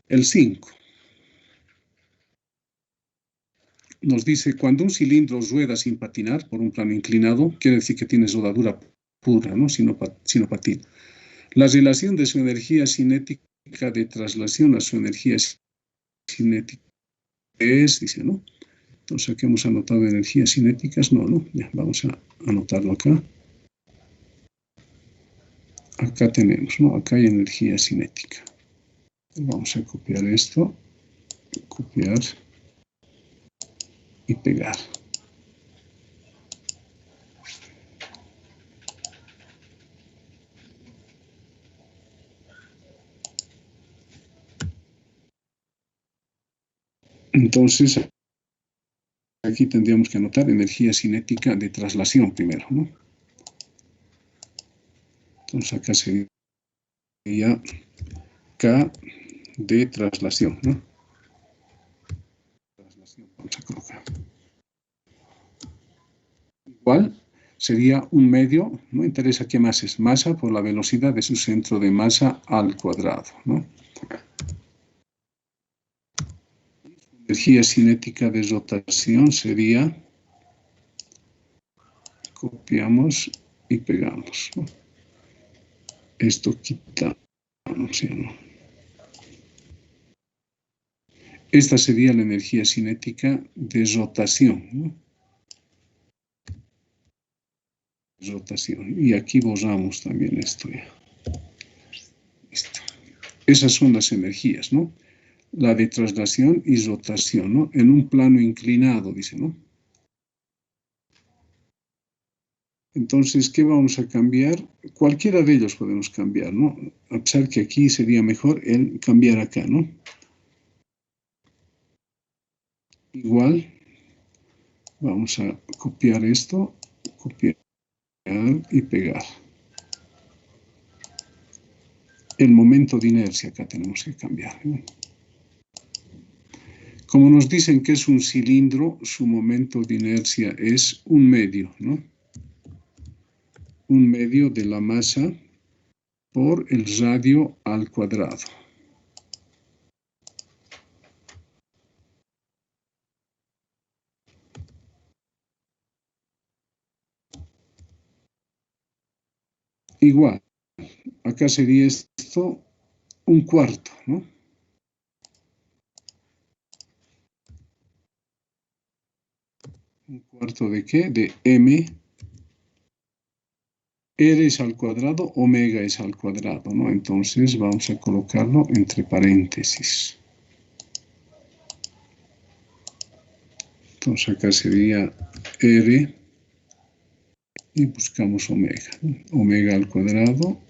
A: El 5. Nos dice, cuando un cilindro rueda sin patinar por un plano inclinado, quiere decir que tiene rodadura pura, ¿no? Si no patina. La relación de su energía cinética de traslación a su energía cinética es, dice, ¿no? Entonces aquí hemos anotado energías cinéticas, no, ya, vamos a anotarlo acá. Acá tenemos, ¿no? Acá hay energía cinética. Vamos a copiar esto, copiar y pegar. Entonces, aquí tendríamos que anotar energía cinética de traslación primero, ¿no? Entonces acá sería K de traslación, ¿no? Traslación, vamos a colocar. Igual sería un medio, no interesa qué más es, masa por la velocidad de su centro de masa al cuadrado, ¿no? Energía cinética de rotación sería, copiamos y pegamos, ¿no? Esto quitamos, ¿no? Esta sería la energía cinética de rotación, ¿no? Rotación. Y aquí borramos también esto ya. Listo. Esas son las energías, ¿no? La de traslación y rotación, ¿no? En un plano inclinado, dice, ¿no? Entonces, ¿qué vamos a cambiar? Cualquiera de ellos podemos cambiar, ¿no? A pesar que aquí sería mejor el cambiar acá, ¿no? Igual, vamos a copiar esto, copiar y pegar. El momento de inercia acá tenemos que cambiar, ¿no? Como nos dicen que es un cilindro, su momento de inercia es un medio, ¿no? Un medio de la masa por el radio al cuadrado. Igual, acá sería esto un cuarto, ¿no? ¿Un cuarto de qué? De m. R es al cuadrado, omega es al cuadrado, ¿no? Entonces vamos a colocarlo entre paréntesis. Entonces acá sería R y buscamos omega, ¿no? Omega al cuadrado.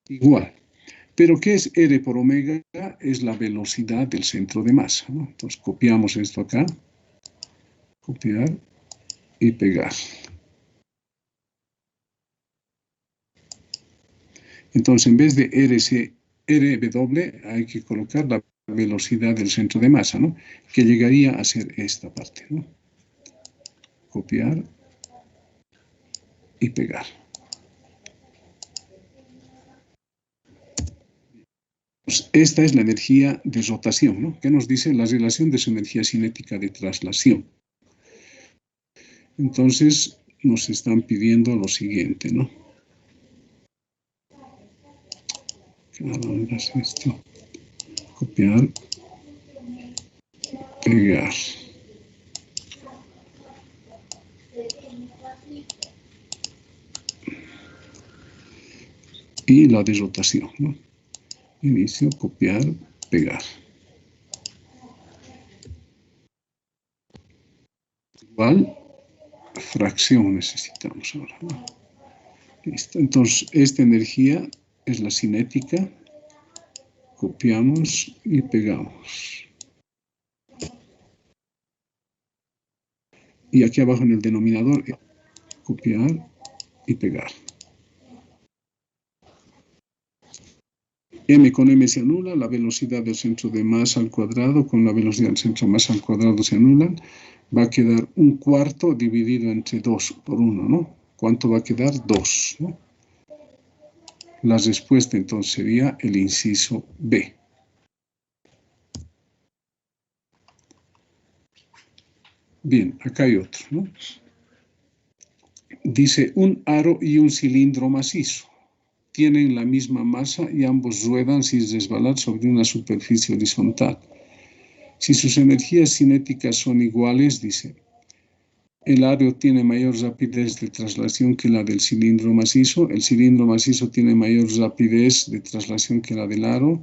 A: Igual. Pero ¿qué es R por omega? Es la velocidad del centro de masa, ¿no? Entonces copiamos esto acá, copiar y pegar. Entonces en vez de RW hay que colocar la velocidad del centro de masa, ¿no? Que llegaría a ser esta parte, ¿no? Copiar y pegar. Pues esta es la energía de rotación, ¿no? ¿Qué nos dice? La relación de su energía cinética de traslación. Entonces nos están pidiendo lo siguiente, ¿no? Ahora es esto. Copiar, pegar. Y la de rotación, ¿no? Inicio, copiar, pegar. Igual, fracción necesitamos ahora, ¿no? Listo. Entonces, esta energía es la cinética. Copiamos y pegamos. Y aquí abajo en el denominador, copiar y pegar. M con M se anula, la velocidad del centro de masa al cuadrado con la velocidad del centro de masa al cuadrado se anulan. Va a quedar un cuarto dividido entre 2 por 1, ¿no? ¿Cuánto va a quedar? 2, ¿no? La respuesta entonces sería el inciso B. Bien, acá hay otro, ¿no? Dice un aro y un cilindro macizo. Tienen la misma masa y ambos ruedan sin resbalar sobre una superficie horizontal. Si sus energías cinéticas son iguales, dice, el aro tiene mayor rapidez de traslación que la del cilindro macizo, el cilindro macizo tiene mayor rapidez de traslación que la del aro,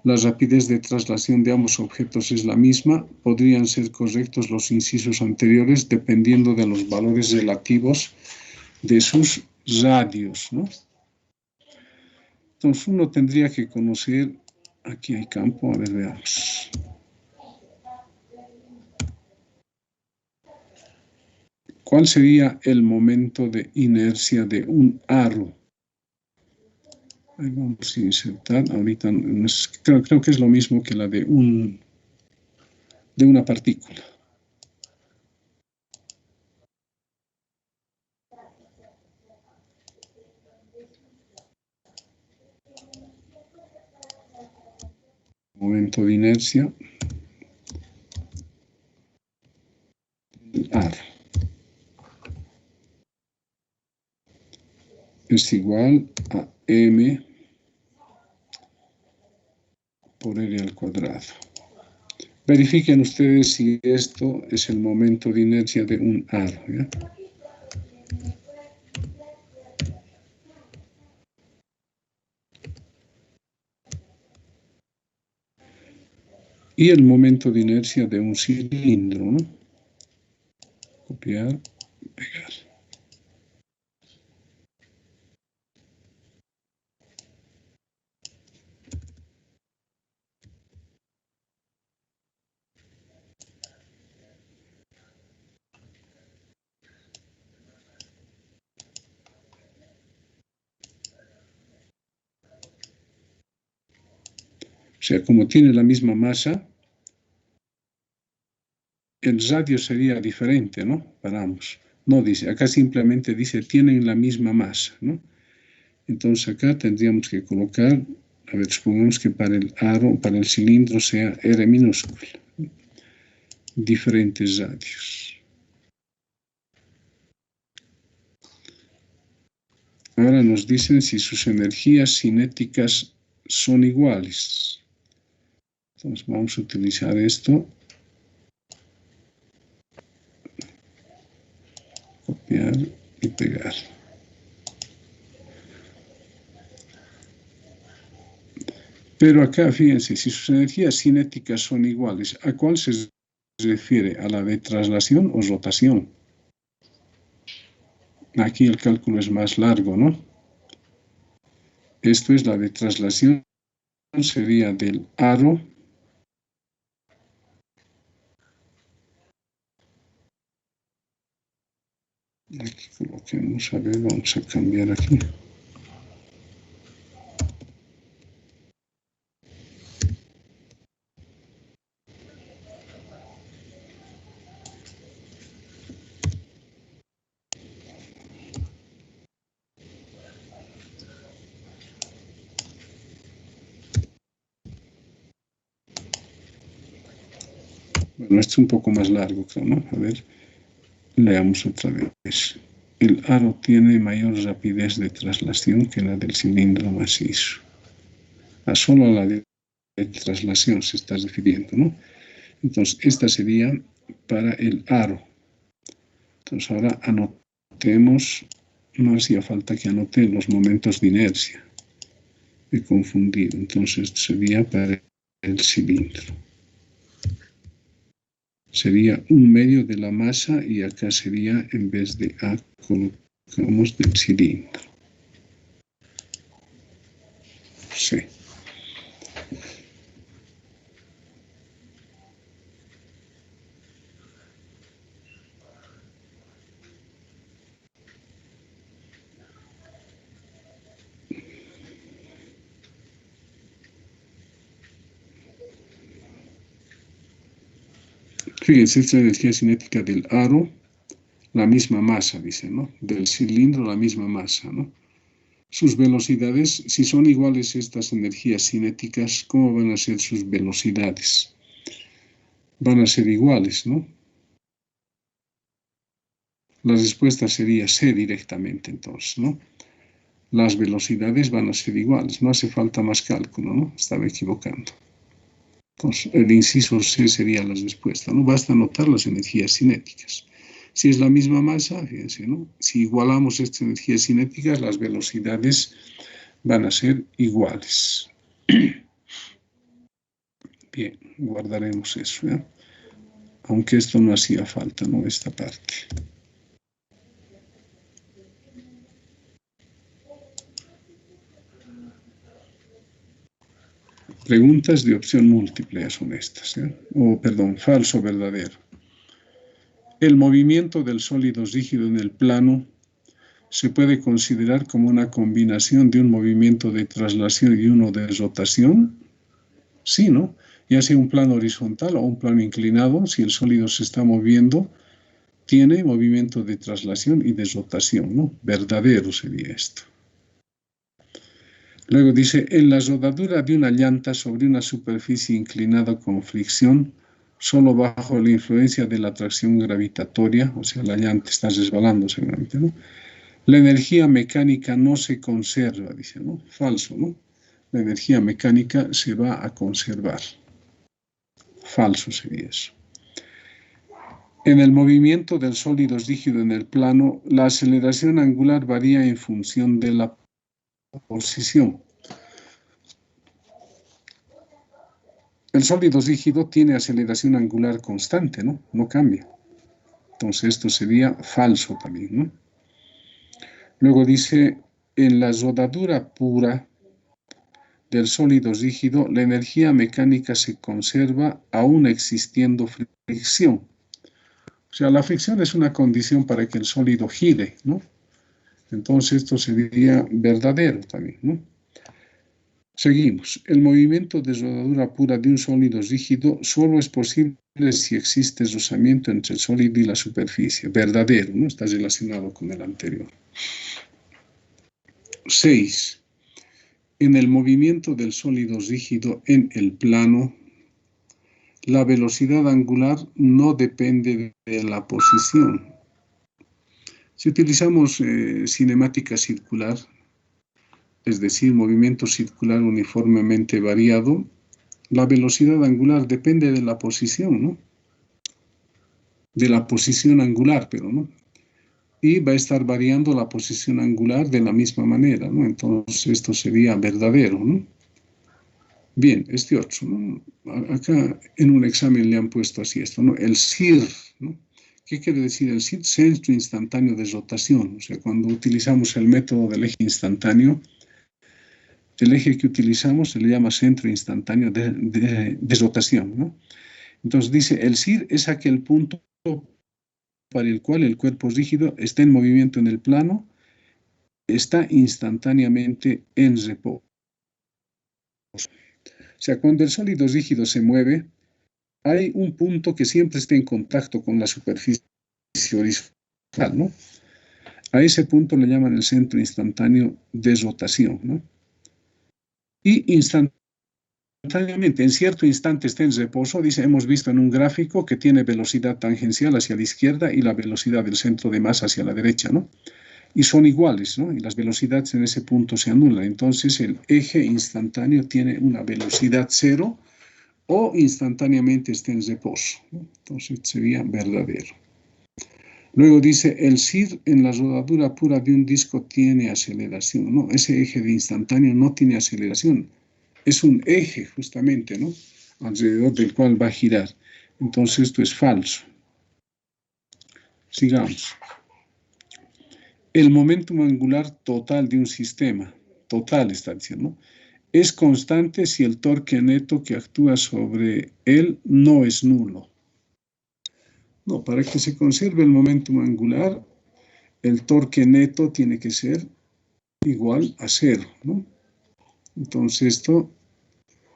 A: la rapidez de traslación de ambos objetos es la misma, podrían ser correctos los incisos anteriores dependiendo de los valores relativos de sus radios, ¿no? Entonces uno tendría que conocer, aquí hay campo, a ver, veamos. ¿Cuál sería el momento de inercia de un aro? Ahí vamos a insertar, ahorita creo que es lo mismo que la de una partícula. Momento de inercia del aro es igual a m por r al cuadrado. Verifiquen ustedes si esto es el momento de inercia de un aro, ¿ya? y el momento de inercia de un cilindro, ¿no? Copiar, pegar. O sea, como tiene la misma masa, el radio sería diferente, ¿no? Para ambos. No dice, acá simplemente dice, tienen la misma masa, ¿no? Entonces acá tendríamos que colocar, a ver, supongamos que para el aro, para el cilindro sea R minúscula. Diferentes radios. Ahora nos dicen si sus energías cinéticas son iguales. Entonces vamos a utilizar esto. Copiar y pegar. Pero acá, fíjense, si sus energías cinéticas son iguales, ¿a cuál se refiere? ¿A la de traslación o rotación? Aquí el cálculo es más largo, ¿no? Esto es la de traslación, sería del aro aquí coloquemos, a ver, vamos a cambiar aquí. Bueno, esto es un poco más largo, creo, ¿no? A ver, leamos otra vez. El aro tiene mayor rapidez de traslación que la del cilindro macizo. A solo la de traslación se está refiriendo, ¿no? Entonces, esta sería para el aro. Entonces, ahora anotemos, no hacía falta que anote los momentos de inercia. He confundido. Entonces, sería para el cilindro. Sería un medio de la masa y acá sería, en vez de A, colocamos del cilindro. Sí. Fíjense, esta es la energía cinética del aro, la misma masa, dice, ¿no? Del cilindro, la misma masa, ¿no? Sus velocidades, si son iguales estas energías cinéticas, ¿cómo van a ser sus velocidades? Van a ser iguales, ¿no? La respuesta sería C directamente, entonces, ¿no? Las velocidades van a ser iguales, no hace falta más cálculo, ¿no? Estaba equivocando. Entonces, el inciso C sería la respuesta, ¿no? Basta anotar las energías cinéticas. Si es la misma masa, fíjense, ¿no? Si igualamos estas energías cinéticas, las velocidades van a ser iguales. Bien, guardaremos eso, ¿eh? Aunque esto no hacía falta, ¿no? Esta parte. Preguntas de opción múltiple son estas, ¿eh? O, perdón, falso o verdadero. El movimiento del sólido rígido en el plano se puede considerar como una combinación de un movimiento de traslación y uno de rotación. Sí, ¿no? Ya sea un plano horizontal o un plano inclinado, si el sólido se está moviendo, tiene movimiento de traslación y de rotación, ¿no? Verdadero sería esto. Luego dice, en la rodadura de una llanta sobre una superficie inclinada con fricción, solo bajo la influencia de la atracción gravitatoria, o sea, la llanta está resbalando seguramente, ¿no? La energía mecánica no se conserva, dice, ¿no? Falso, ¿no? La energía mecánica se va a conservar. Falso sería eso. En el movimiento del sólido rígido en el plano, la aceleración angular varía en función de la posición. El sólido rígido tiene aceleración angular constante, ¿no? No cambia. Entonces esto sería falso también, ¿no? Luego dice, en la rodadura pura del sólido rígido, la energía mecánica se conserva aún existiendo fricción. O sea, la fricción es una condición para que el sólido gire, ¿no? Entonces esto sería verdadero también, ¿no? Seguimos. El movimiento de rodadura pura de un sólido rígido solo es posible si existe rozamiento entre el sólido y la superficie. Verdadero, ¿no? Está relacionado con el anterior. 6. En el movimiento del sólido rígido en el plano, la velocidad angular no depende de la posición. Si utilizamos cinemática circular, es decir, movimiento circular uniformemente variado, la velocidad angular depende de la posición, ¿no? De la posición angular, pero, ¿no? Y va a estar variando la posición angular de la misma manera, ¿no? Entonces esto sería verdadero, ¿no? Bien, este otro, ¿no? Acá en un examen le han puesto así esto, ¿no? El CIR, ¿no? ¿Qué quiere decir el CIR? Centro instantáneo de rotación. O sea, cuando utilizamos el método del eje instantáneo, el eje que utilizamos se le llama centro instantáneo de rotación, ¿no? Entonces dice, el CIR es aquel punto para el cual el cuerpo rígido está en movimiento en el plano, está instantáneamente en reposo. O sea, cuando el sólido rígido se mueve, hay un punto que siempre está en contacto con la superficie horizontal, ¿no? A ese punto le llaman el centro instantáneo de rotación, ¿no? Y instantáneamente, en cierto instante está en reposo, dice, hemos visto en un gráfico que tiene velocidad tangencial hacia la izquierda y la velocidad del centro de masa hacia la derecha, ¿no? Y son iguales, ¿no? Y las velocidades en ese punto se anulan. Entonces el eje instantáneo tiene una velocidad cero o instantáneamente está en reposo, ¿no? Entonces sería verdadero. Luego dice, el CIR en la rodadura pura de un disco tiene aceleración, ¿no? Ese eje de instantáneo no tiene aceleración. Es un eje, justamente, ¿no? Alrededor del cual va a girar. Entonces esto es falso. Sigamos. El momento angular total de un sistema, total está diciendo, ¿no? Es constante si el torque neto que actúa sobre él no es nulo. No, para que se conserve el momento angular, el torque neto tiene que ser igual a cero, ¿no? Entonces esto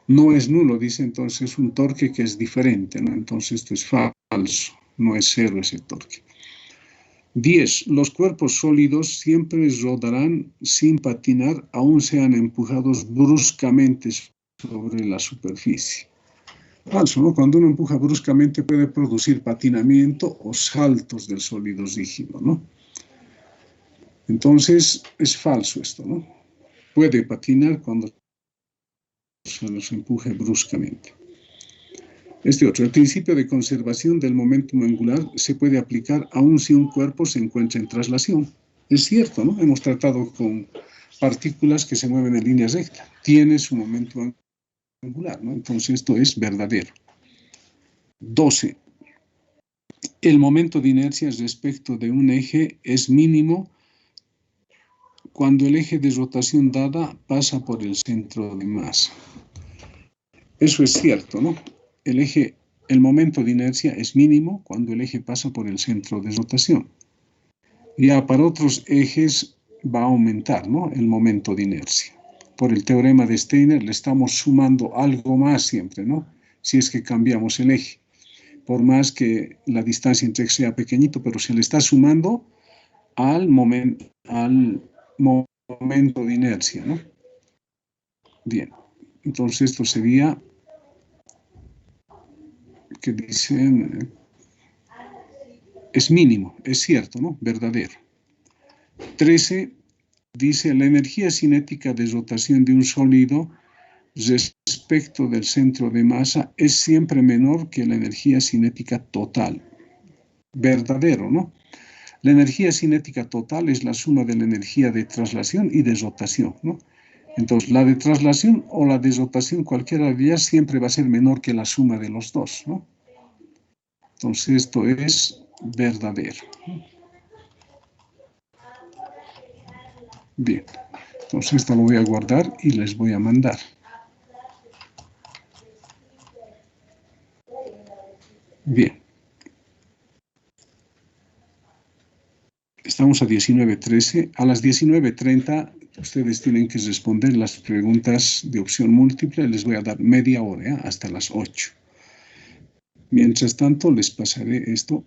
A: no es nulo, dice entonces un torque que es diferente, ¿no? Entonces esto es falso, no es cero ese torque. 10. Los cuerpos sólidos siempre rodarán sin patinar, aun sean empujados bruscamente sobre la superficie. Falso, ¿no? Cuando uno empuja bruscamente puede producir patinamiento o saltos del sólido rígido, ¿no? Entonces es falso esto, ¿no? Puede patinar cuando se los empuje bruscamente. Este otro, el principio de conservación del momentum angular se puede aplicar aun si un cuerpo se encuentra en traslación. Es cierto, ¿no? Hemos tratado con partículas que se mueven en línea recta. Tiene su momento angular, ¿no? Entonces esto es verdadero. 12. El momento de inercia respecto de un eje es mínimo cuando el eje de rotación dada pasa por el centro de masa. Eso es cierto, ¿no? El momento de inercia es mínimo cuando el eje pasa por el centro de rotación. Ya para otros ejes va a aumentar, ¿no? El momento de inercia. Por el teorema de Steiner le estamos sumando algo más siempre, ¿no? Si es que cambiamos el eje. Por más que la distancia entre ejes sea pequeñito, pero se le está sumando al momento de inercia, ¿no? Bien, entonces esto sería que dicen es mínimo, es cierto, ¿no? Verdadero. 13 dice la energía cinética de rotación de un sólido respecto del centro de masa es siempre menor que la energía cinética total. Verdadero, ¿no? La energía cinética total es la suma de la energía de traslación y de rotación, ¿no? Entonces, la de traslación o la de rotación, cualquiera de ellas, siempre va a ser menor que la suma de los dos, ¿no? Entonces, esto es verdadero. Bien, entonces esto lo voy a guardar y les voy a mandar. Bien. Estamos a 19:13. A las 19:30 ustedes tienen que responder las preguntas de opción múltiple. Les voy a dar media hora, ¿eh? Hasta las 8. Mientras tanto, les pasaré esto.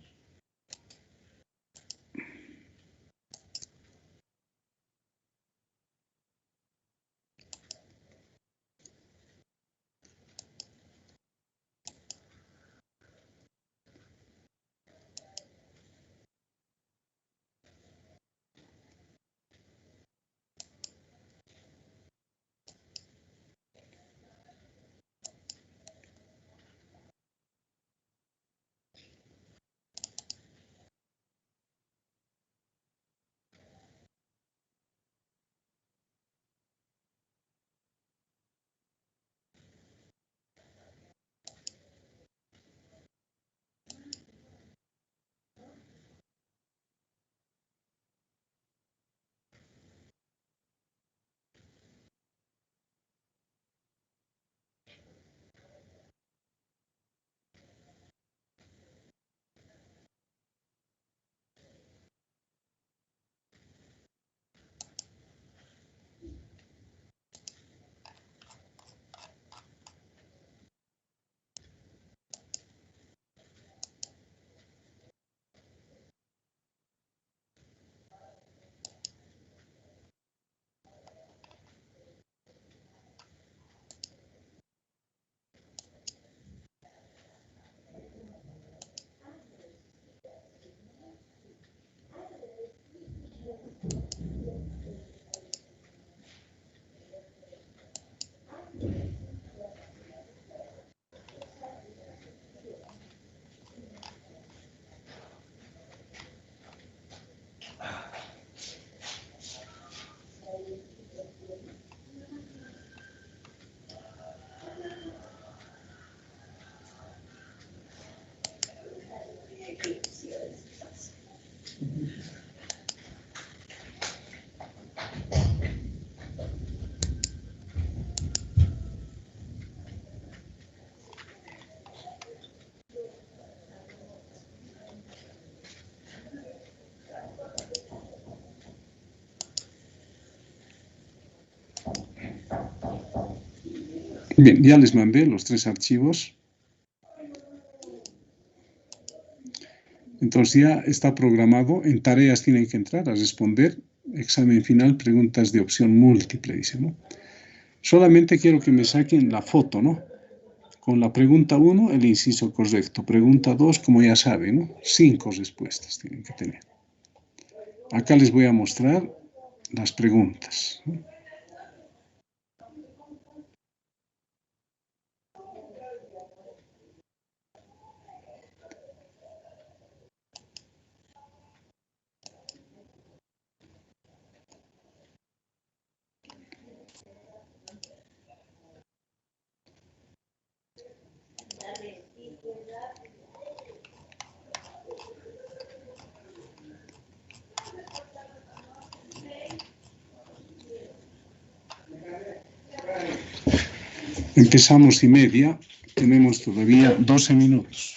A: Bien, ya les mandé los 3 archivos. Entonces ya está programado. En tareas tienen que entrar a responder. Examen final, preguntas de opción múltiple, dice, ¿no? Solamente quiero que me saquen la foto, ¿no? Con la pregunta 1, el inciso correcto. Pregunta 2, como ya saben, ¿no? 5 respuestas tienen que tener. Acá les voy a mostrar las preguntas, ¿no? Empezamos y media, tenemos todavía 12 minutos.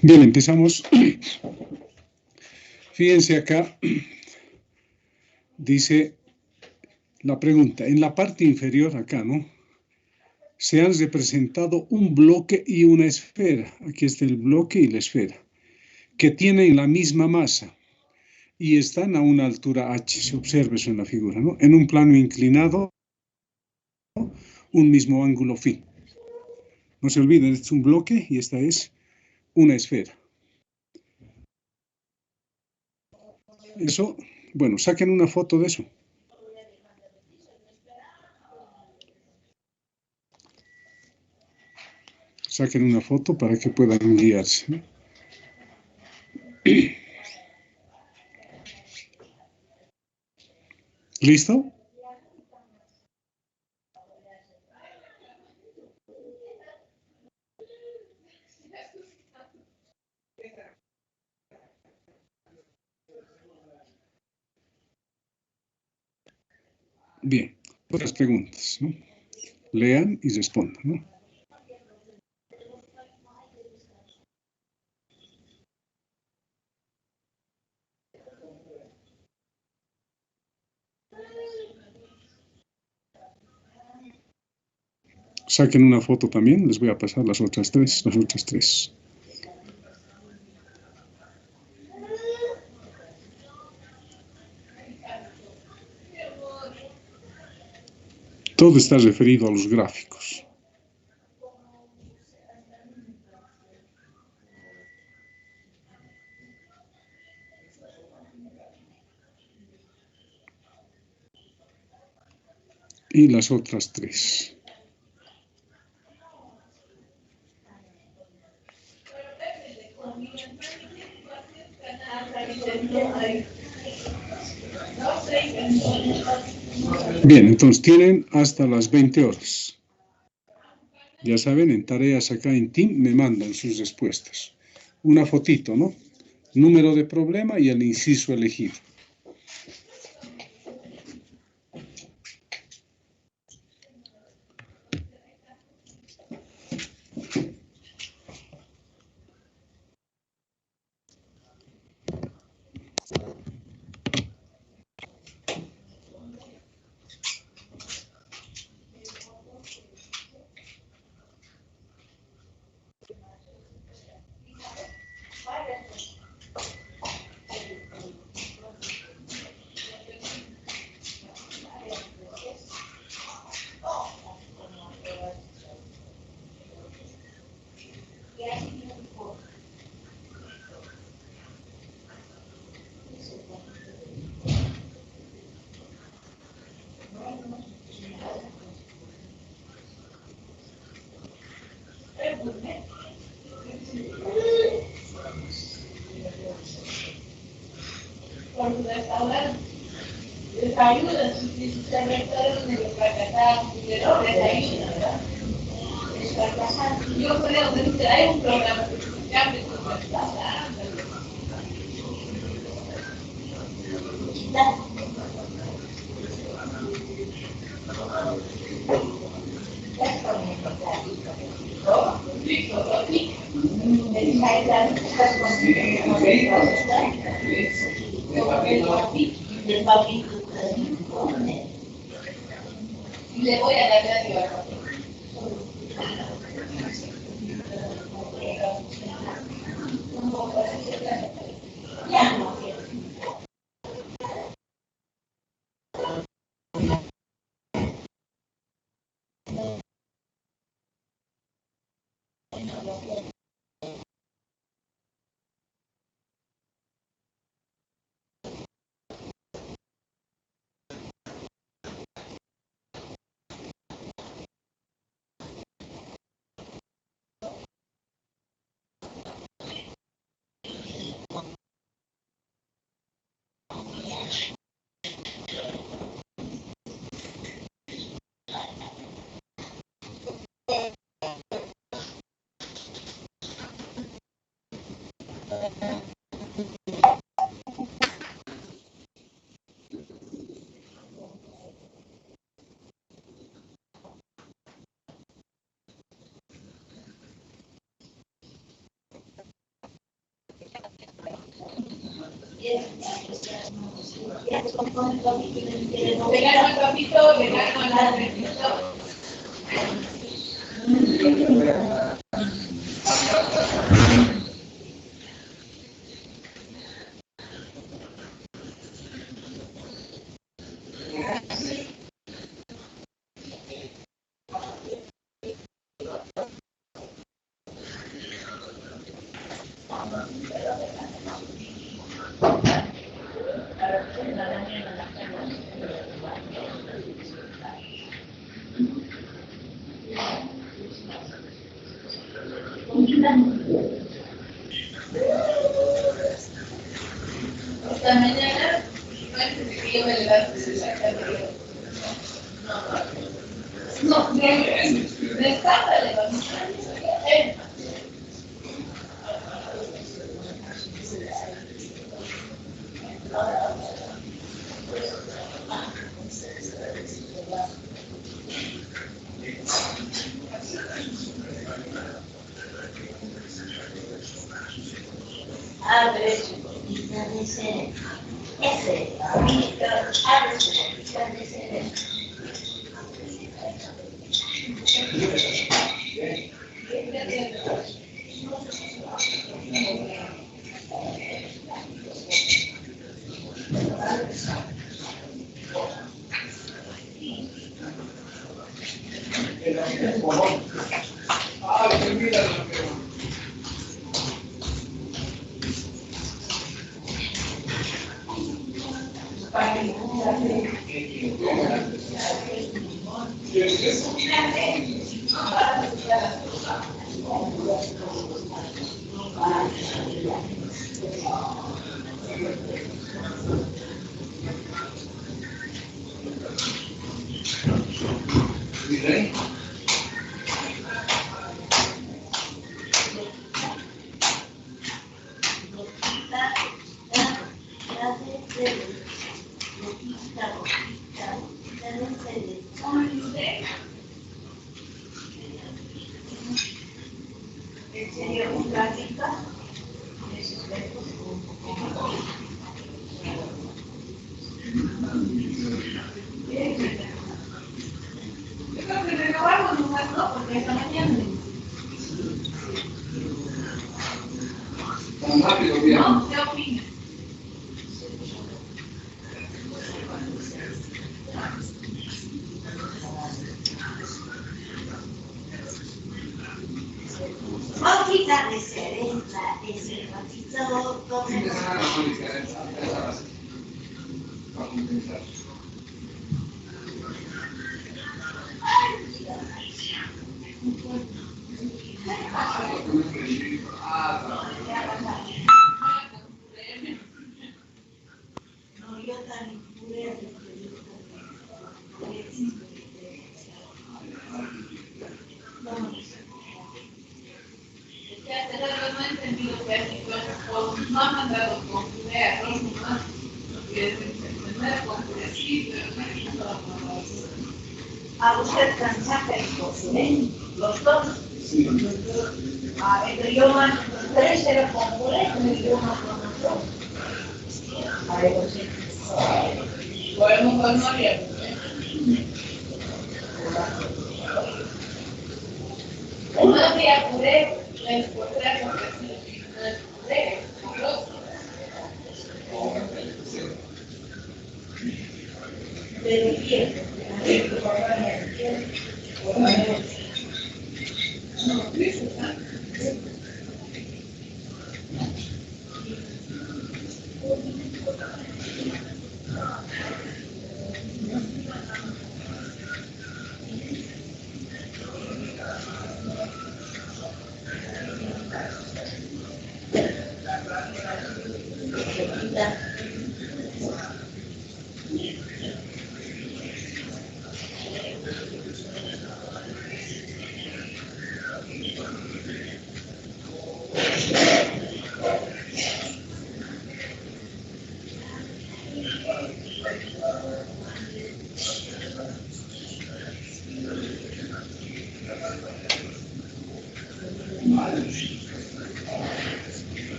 A: Bien, empezamos. Fíjense acá, dice la pregunta, en la parte inferior acá, ¿no? Se han representado un bloque y una esfera. Aquí está el bloque y la esfera, que tienen la misma masa y están a una altura h. Se observa eso en la figura, ¿no? En un plano inclinado, un mismo ángulo phi. No se olviden, este es un bloque y esta es una esfera. Eso, bueno, saquen una foto de eso. Saquen una foto para que puedan guiarse, ¿no? ¿Listo? Bien, otras preguntas, ¿no? Lean y respondan, ¿no? Saquen una foto también, les voy a pasar las otras tres. Todo está referido a los gráficos. Y las otras tres. Bien, entonces tienen hasta las 20 horas. Ya saben, en tareas acá en Team me mandan sus respuestas. Una fotito, ¿no? Número de problema y el inciso elegido.
C: Les ayuda, si se recuerdan de fracasar, pero les ayuda, ¿verdad? Es fracasar. Yo creo que hay un programa que se llama fracasar. Y le voy a dar gracias. Pegaron el papito, pegaron la repito. Esta mañana, antes de que yo me levante, no, me escapa levantar.
D: A usted cansaje los dos. A ver, yo más tres era con puré y yo más con nosotros. A ver, sí.
C: Podemos con María. No había puré, la encontré con puré,
D: Pero bien.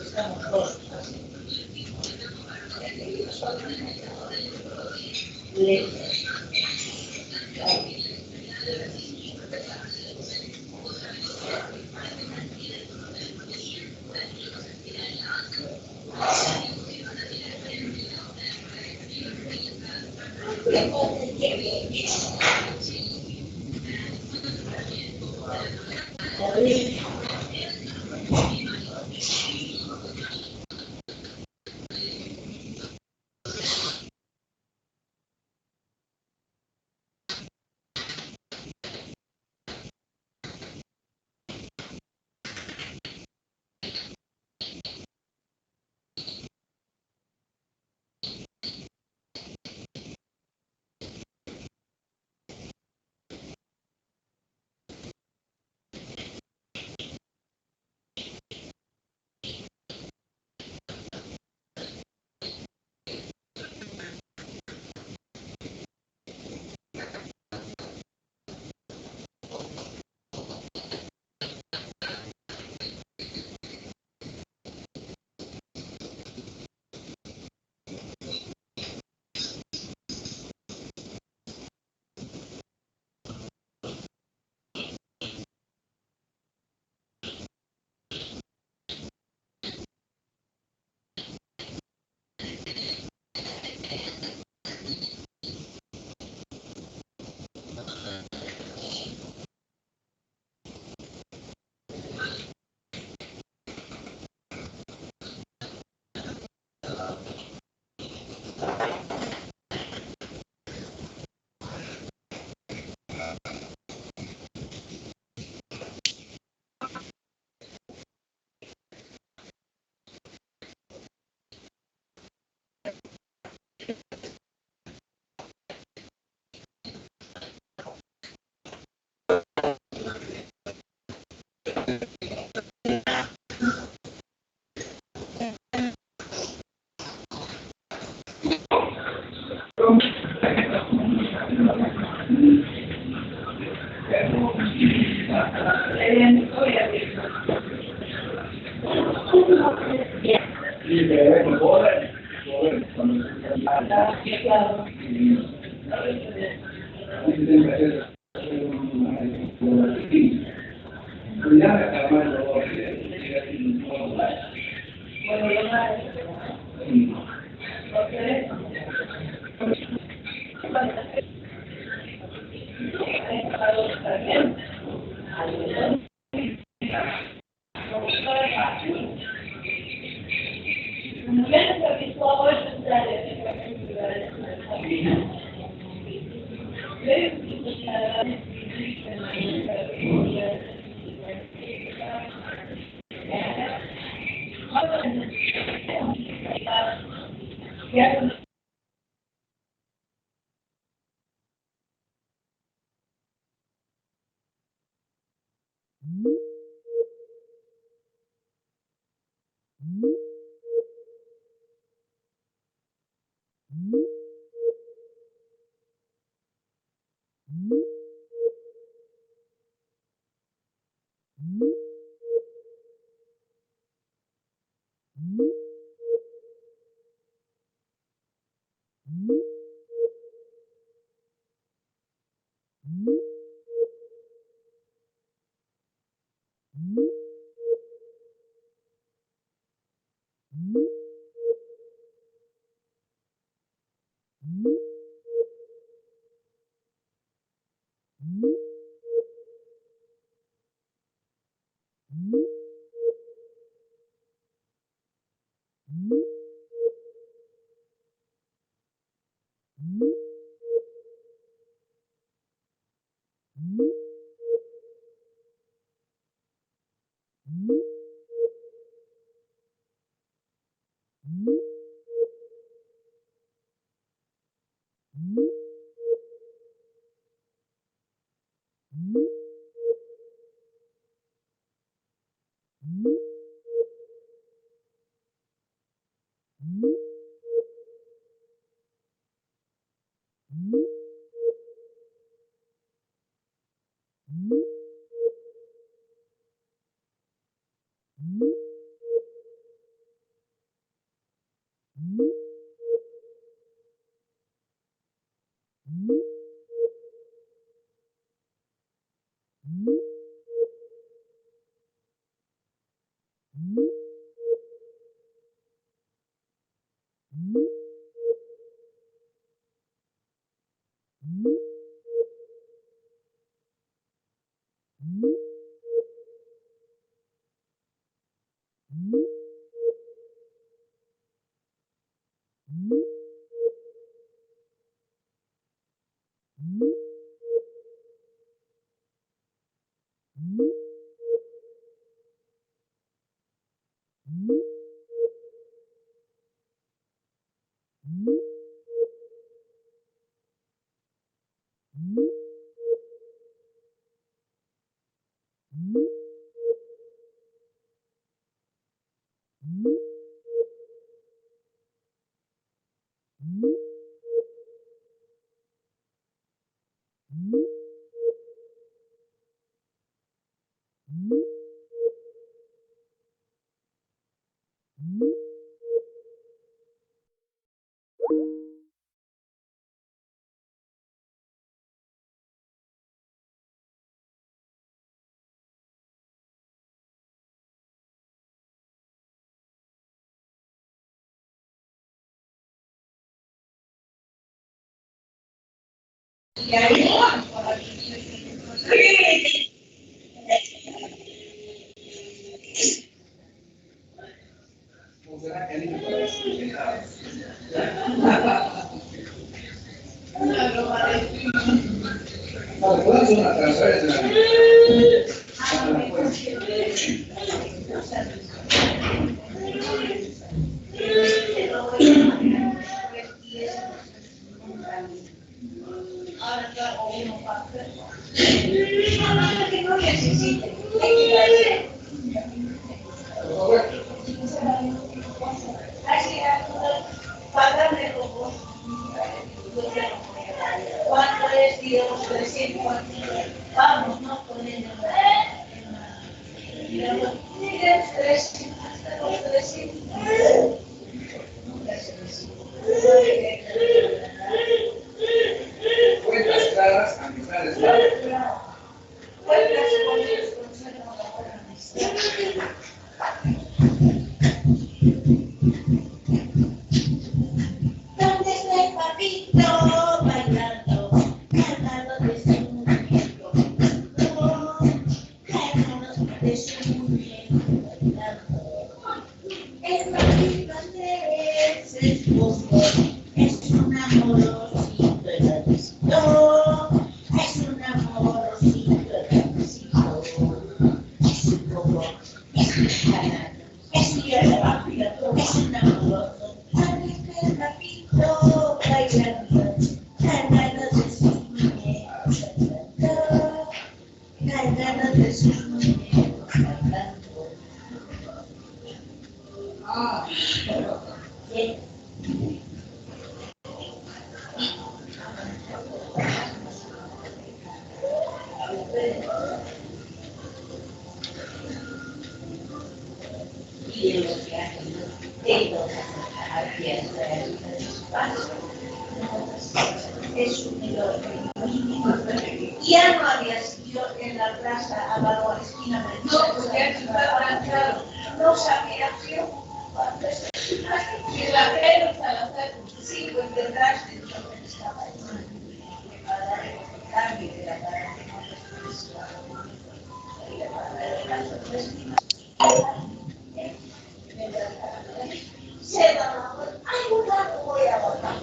D: Estamos dos. Y ahí ¿cuánto es Dios? 300. Vamos, no poniendo los 300.
E: Cuentas claras, amistades claras.
D: Cuentas con ellos, conservan la buena amistad. ¿Dónde está el papito bailando, cantando de su muñeco? Cantando de su muñeco bailando. El papito Andrés es bobo, es un amorosito hermosito, es un amorosito hermosito, es un bobo, es un canal, es un rápido, es un amoroso. El papito bailando, cantando de sus muñecos, cantando de sus muñecos, cantando. Sí. Y en los viajes de los abiertos de su paso, es un enorme. Ya no había sitio en la plaza Álvaro a la esquina del no sabía qué cuando y la pelo para hacer sí, pues detrás de donde estaba ahí para dar el cambio de la cara se va hay un rato voy a votar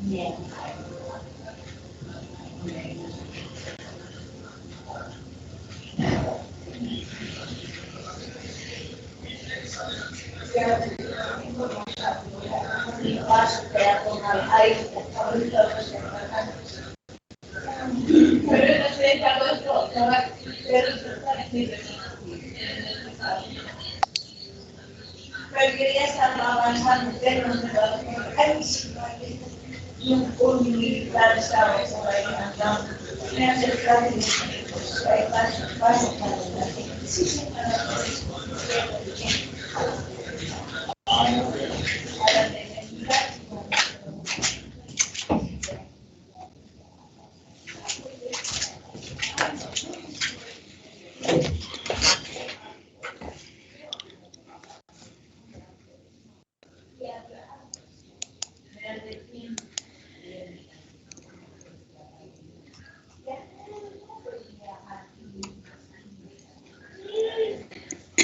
D: bien. Pero quería estar avanzando y un militar estaba por ahí andando. Me acercaba y dije, pues ahí paso para adelante. Sí, sí, para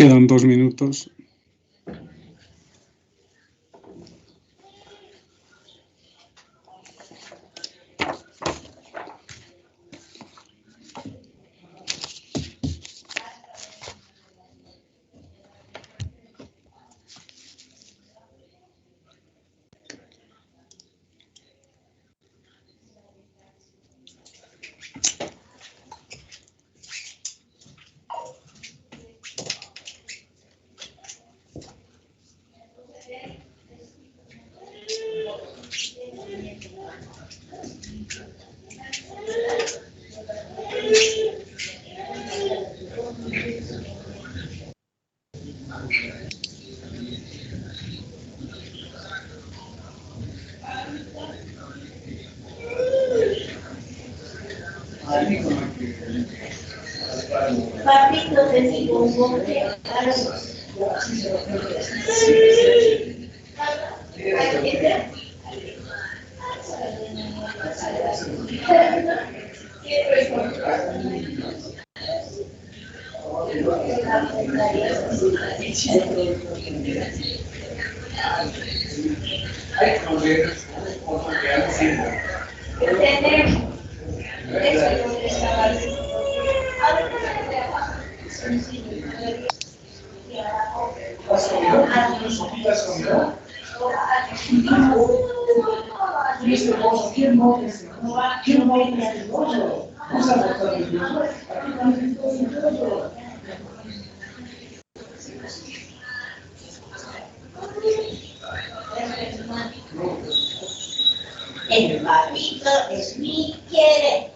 A: Quedan 2 minutos.
D: Papito de mi bombón que
E: Hay problemas como que han sido. ¿Has comido? ¿Has comido? Listo, vos, ¿quién motes? ¿Quién motes el pollo? Vamos a botar el pollo.
D: El papito es mi quiere.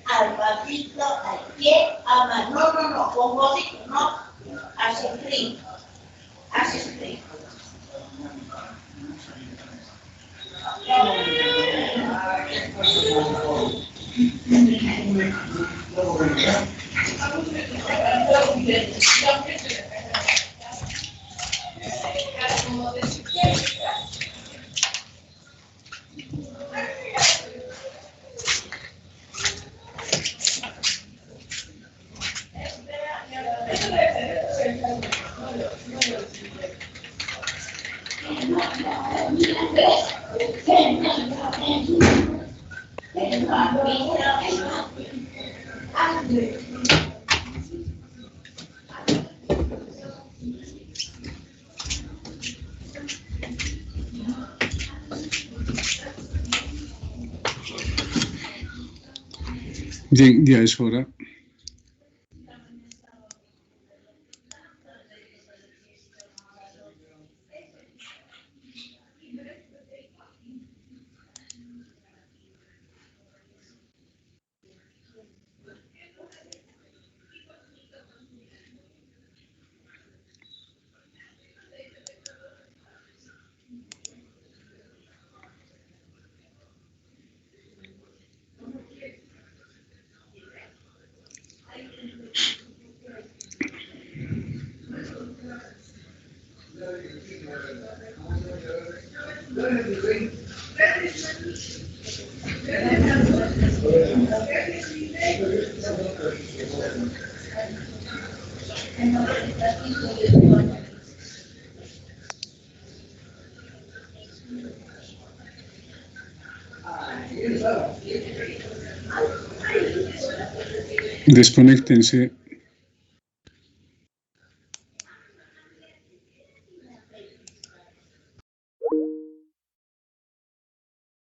D: Al papito al pie ama. No, con vosito, no. Hace frío. Hace frío.
A: Bien, ya es hora. Desconéctense.